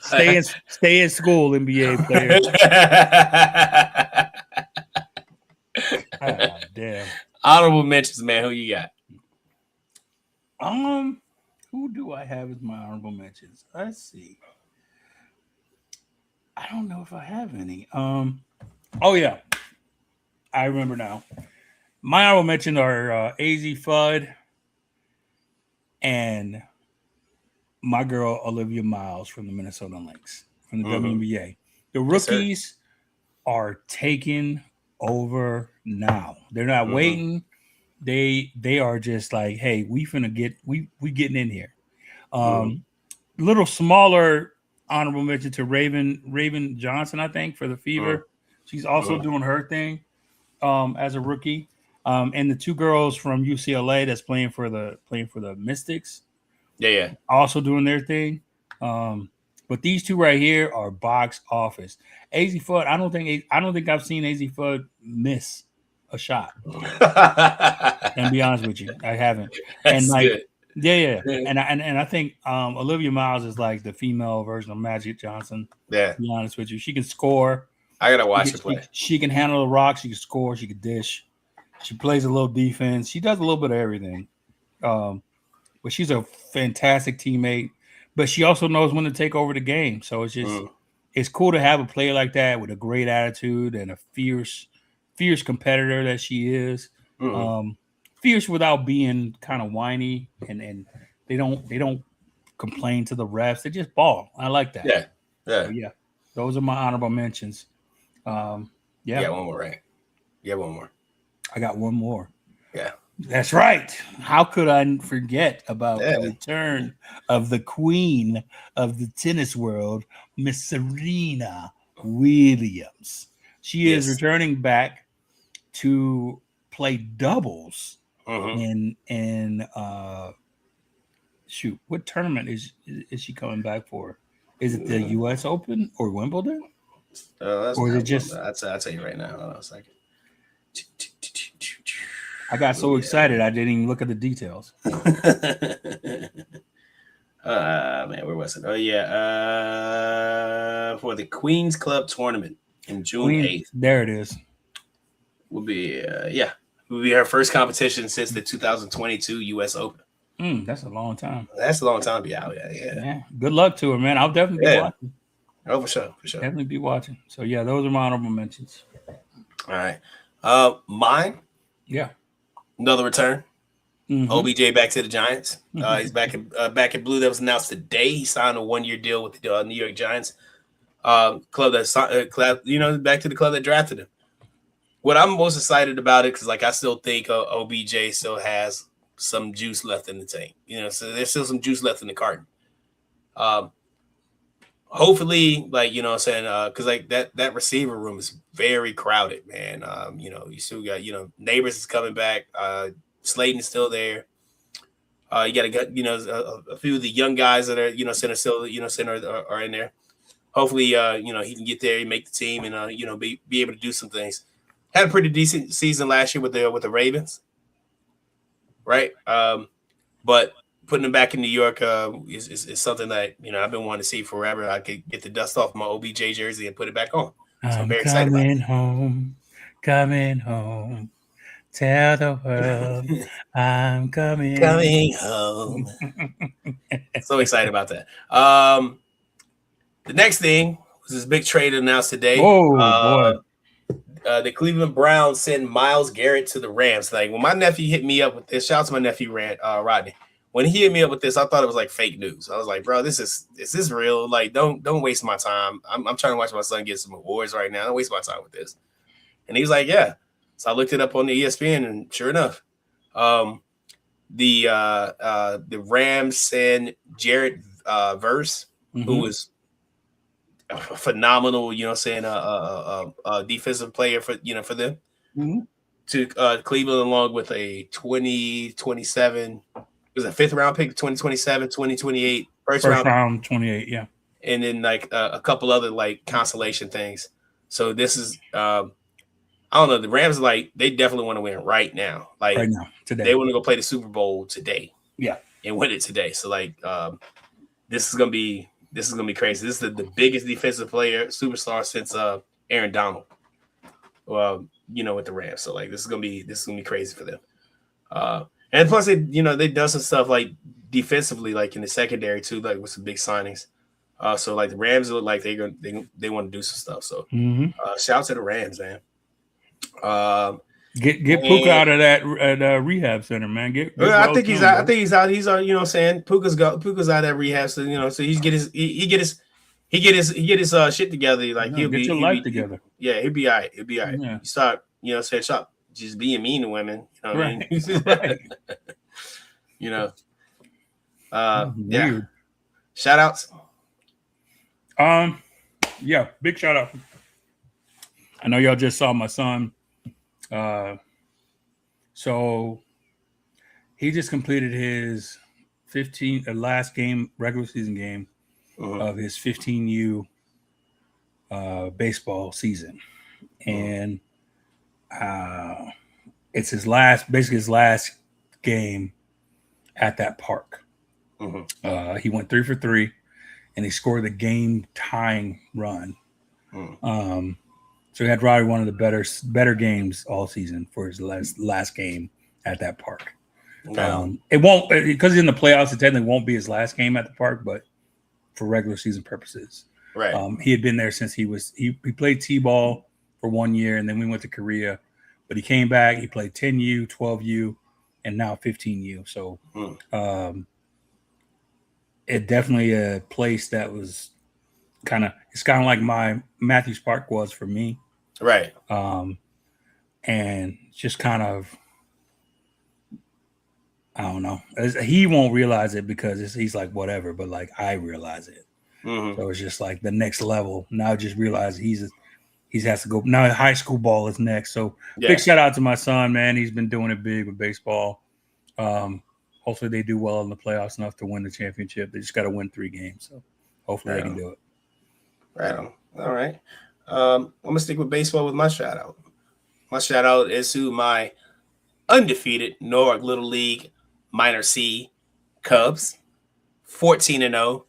Stay in school, NBA players. Damn. Honorable mentions, man. Who you got? Who do I have as my honorable mentions? Let's see. I don't know if I have any. Oh yeah, I remember now. My honorable mentions are AZ Fudd and my girl Olivia Miles from the Minnesota Lynx from the WNBA. The rookies are taking over now. They're not waiting. They are just like, hey, we getting in here. Little smaller honorable mention to Raven Johnson, I think, for the Fever. She's also doing her thing as a rookie. And the two girls from UCLA that's playing for the Mystics, Yeah. also doing their thing. But these two right here are box office. AZ Fudd, I don't think I've seen AZ Fudd miss a shot. And be honest with you, I haven't. That's And like, good. yeah. And I think Olivia Miles is like the female version of Magic Johnson. Yeah. To be honest with you, she can score. I gotta watch her play. She can handle the rock. She can score. She can dish. She plays a little defense. She does a little bit of everything. But she's a fantastic teammate. But she also knows when to take over the game. So it's just it's cool to have a player like that with a great attitude and a fierce competitor that she is. Fierce without being kind of whiny, and they don't complain to the refs. They just ball. I like that. Yeah. So, yeah. Those are my honorable mentions. One more, right? Yeah, one more. I got one more. Yeah. That's right. How could I forget about the return of the queen of the tennis world, Miss Serena Williams? She is returning back to play doubles in what tournament is she coming back for? Is it the US Open or Wimbledon? Or is it just I'll tell you right now. Hold on a second. I got so excited I didn't even look at the details. Man, where was it? Oh yeah. For the Queen's Club tournament in June 8th. There it is. Will be her first competition since the 2022 US Open. That's a long time. That's a long time to be out. Yeah. Good luck to her, man. I'll definitely be watching. Oh, for sure. Definitely be watching. So yeah, those are my honorable mentions. All right. Mine. Yeah. Another return. OBJ back to the Giants. He's back at Blue. That was announced today. He signed a 1-year deal with the New York Giants. Club that back to the club that drafted him. What I'm most excited about it, because like I still think OBJ still has some juice left in the tank. So there's still some juice left in the carton. Hopefully, like because like that receiver room is very crowded, man. You still got Neighbors is coming back. Slayton is still there. You got to get a few of the young guys that are center still center are in there. Hopefully, he can get there and make the team and be able to do some things. Had a pretty decent season last year with the Ravens, right? But putting him back in New York is something that I've been wanting to see forever. I could get the dust off my OBJ jersey and put it back on. So I'm very excited about it. Coming home. Tell the world I'm coming home. So excited about that. The next thing was this big trade announced today. Oh boy. The Cleveland Browns send Myles Garrett to the Rams. Like when my nephew hit me up with this, shout out to my nephew Rodney. When he hit me up with this, I thought it was like fake news. I was like, bro, is this real? Like, don't waste my time. I'm trying to watch my son get some awards right now. Don't waste my time with this. And he's like, yeah. So I looked it up on the ESPN, and sure enough, the Rams send Jared Verse, who was a phenomenal, a defensive player for them, to Cleveland, along with a 2027, it was a 5th round pick, 2027, 2028, first round 28, yeah, and then like a couple other like consolation things. So this is I don't know. The Rams they definitely want to win right now. Like right now, today. They want to go play the Super Bowl today. Yeah, and win it today. So this is gonna be crazy. This is the biggest defensive player superstar since Aaron Donald. With the Rams. So this is gonna be crazy for them. And plus they done some stuff like defensively, like in the secondary too, like with some big signings. So like the Rams look like they want to do some stuff. So shout out to the Rams, man. Get Puka out of that rehab center, man. I think he's out. He's on. You know what I'm saying? Puka's out of that rehab, so so he get his shit together. Like he'll get be your life together. He'll be all right. He'll be all right. Yeah. You start, stop just being mean to women. You know what I mean? Right. Yeah. Shout outs. Yeah, big shout out. I know y'all just saw my son. So he just completed his last game, regular season game of his 15U baseball season, and it's his last game at that park. He went 3 for 3, and he scored the game tying run. So he had probably one of the better games all season for his last game at that park. It won't, because in the playoffs, it technically won't be his last game at the park, but for regular season purposes, right? He had been there since he played T-ball for 1 year, and then we went to Korea, but he came back. He played 10U, 12U, and now 15U. So it definitely a place that was it's kind of like my Matthews Park was for me. Right. And just kind of, I don't know. He won't realize it because he's like, whatever, but like I realize it. So it's just like the next level. Now I just realize he has to go. Now high school ball is next. So big shout out to my son, man. He's been doing it big with baseball. Hopefully they do well in the playoffs enough to win the championship. They just got to win 3 games. So hopefully they can do it. Right on. All right. I'm going to stick with baseball with my shout out. My shout out is to my undefeated Norwalk Little League Minor C Cubs, 14-0.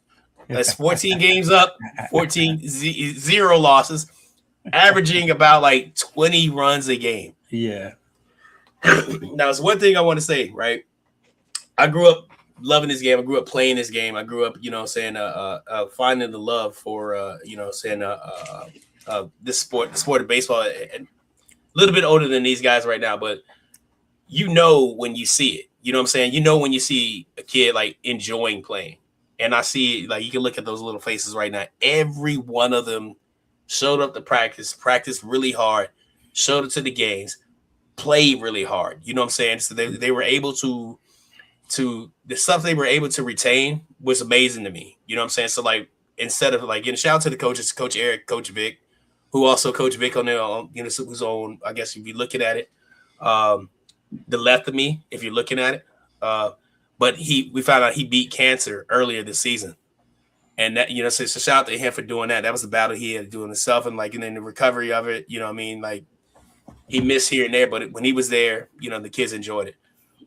That's 14 games up, 0 losses, averaging about like 20 runs a game. Yeah. Now, it's one thing I want to say, right? I grew up loving this game. I grew up playing this game. I grew up, finding the love for, this sport, the sport of baseball. A little bit older than these guys right now, but when you see it. You know what I'm saying? When you see a kid like enjoying playing. And I see, like, you can look at those little faces right now. Every one of them showed up to practice really hard, showed up to the games, played really hard. You know what I'm saying? So they were able to the stuff they were able to retain was amazing to me. You know what I'm saying? So, like, instead of, like, shout out to the coaches, Coach Eric, Coach Vic, who also Coach Vic on there, who's on, I guess, if you're looking at it, the left of me, if you're looking at it. But we found out he beat cancer earlier this season. And that, so shout out to him for doing that. That was the battle he had to do himself. And like, and then the recovery of it, like he missed here and there, but when he was there, the kids enjoyed it.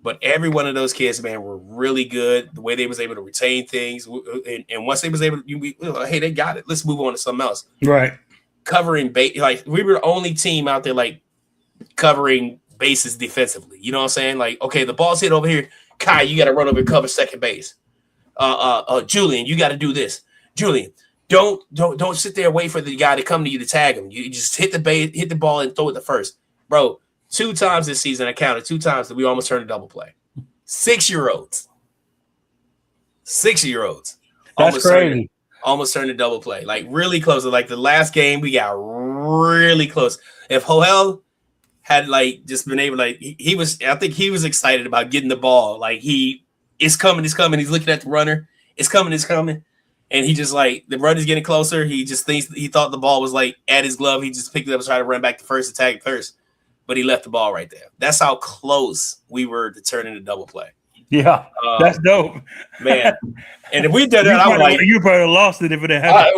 But every one of those kids, man, were really good. The way they was able to retain things. And once they was able to, hey, they got it. Let's move on to something else. Right. Covering base, like we were the only team out there, like covering bases defensively. You know what I'm saying? Like, okay, the ball's hit over here. Kai, you got to run over and cover second base. Julian, you got to do this. Julian, don't sit there and wait for the guy to come to you to tag him. You just hit the ball and throw it to first. Bro, 2 times this season, I counted 2 times that we almost turned a double play. 6-year-olds. 6-year-olds. That's crazy. Almost turned a double play. Like, really close. Like, the last game, we got really close. If Joel had, like, just been able, like, I think he was excited about getting the ball. Like, it's coming. He's looking at the runner. It's coming. And he just, like, the runner's getting closer. He just he thought the ball was, like, at his glove. He just picked it up and tried to run back to first, attack first. But he left the ball right there. That's how close we were to turning a double play. Yeah, that's dope, man. And if we did that, I would like you probably lost it if it had happened.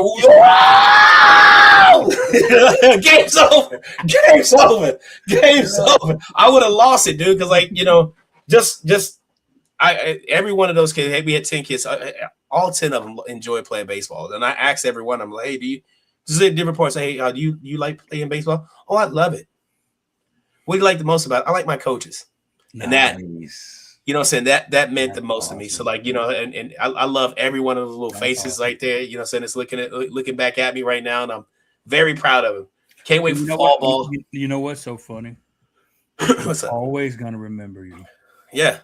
Game's over. I would have lost it, dude. Because every one of those kids. We had 10 kids. All 10 of them enjoy playing baseball. And I asked every one of them, like, "Hey, this is a different point. Say, hey, do you like playing baseball?" "Oh, I love it." "What do you like the most about it?" "I like my coaches." Nice. And that. You know what I'm saying? That meant the most to me. So, like, and I love every one of those little faces right there. You know what I'm saying? It's looking back at me right now, and I'm very proud of him. Can't wait for fall ball. You know what's so funny? What's up? Always going to remember you. Yeah.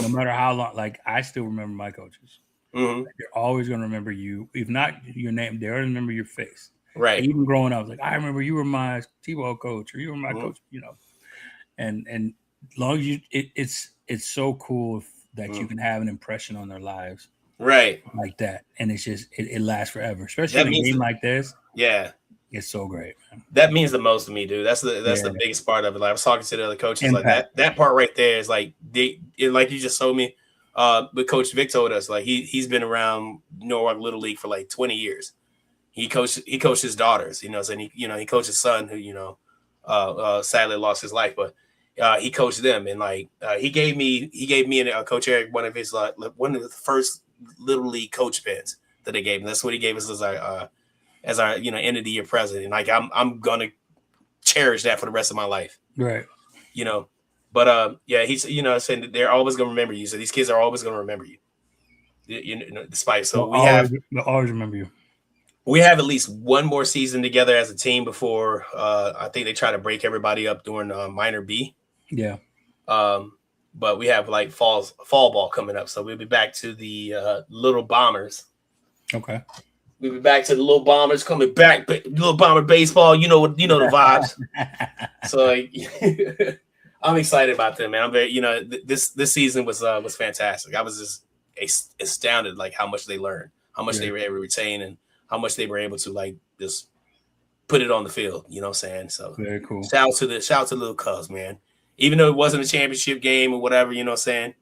No matter how long. Like, I still remember my coaches. Mm-hmm. They're always going to remember you. If not your name, they're going to remember your face. Right. Even growing up, I was like, I remember you were my T-ball coach, or you were my coach, And as long as it's so cool that you can have an impression on their lives, right? Like that, and it's just it lasts forever, especially in a game like this. Yeah, It's so great, man. That means the most to me, dude. That's the biggest part of it. Like I was talking to the other coaches, Impact. like that part right there is like like you just told me. But Coach Vic told us like he's been around Norwalk Little League for like 20 years. He coached his daughters, and he coached his son who sadly lost his life, but he coached them, and like he gave me and Coach Eric one of his one of the first Little League coach pins that they gave him. That's what he gave us as our end of the year present, and like I'm gonna cherish that for the rest of my life, right? But he's saying that they're always gonna remember you. So these kids are always gonna remember you, despite. So they'll always remember you. We have at least one more season together as a team before I think they try to break everybody up during minor B. Yeah. But we have like fall ball coming up, so we'll be back to the Little Bombers. Okay. We'll be back to the Little Bombers coming back. Little Bomber baseball, the vibes. So like, I'm excited about them, man. I'm very, this season was fantastic. I was just astounded like how much they learned, how much they were able to retain, and how much they were able to like just put it on the field. You know what I'm saying? So very cool. Shout out to the little Cubs, man. Even though it wasn't a championship game or whatever, you know what I'm saying?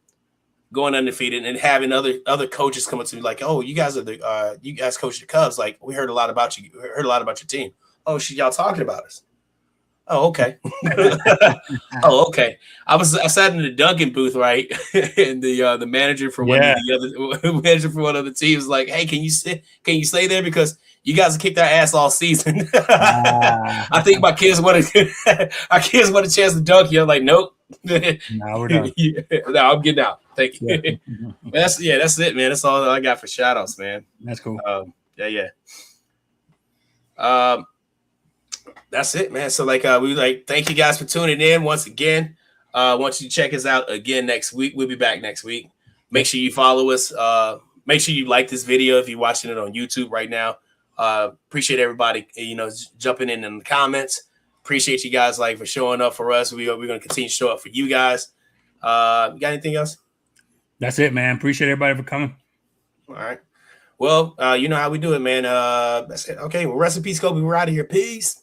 Going undefeated and having other coaches come up to me like, oh, you guys coach the Cubs. Like, we heard a lot about you. We heard a lot about your team. Oh, shit, y'all talking about us. Oh, okay. Oh, okay. I sat in the Duncan booth, right? And the manager for one of the teams was like, hey, can you stay there because you guys have kicked our ass all season. I think my kids want a chance to dunk you. I'm like, nope. No, we're done. No, I'm getting out. Thank you. That's it, man. That's all that I got for shout outs, man. That's cool. That's it, man. So like we thank you guys for tuning in once again. Want you to check us out again next week. We'll be back next week. Make sure you follow us. Make sure you like this video if you're watching it on YouTube right now. Appreciate everybody, jumping in the comments. Appreciate you guys for showing up for us. We're gonna continue to show up for you guys. You got anything else? That's it, man. Appreciate everybody for coming. All right. Well, you know how we do it, man. That's it. Okay. Well, rest in peace, Kobe. We're out of here. Peace.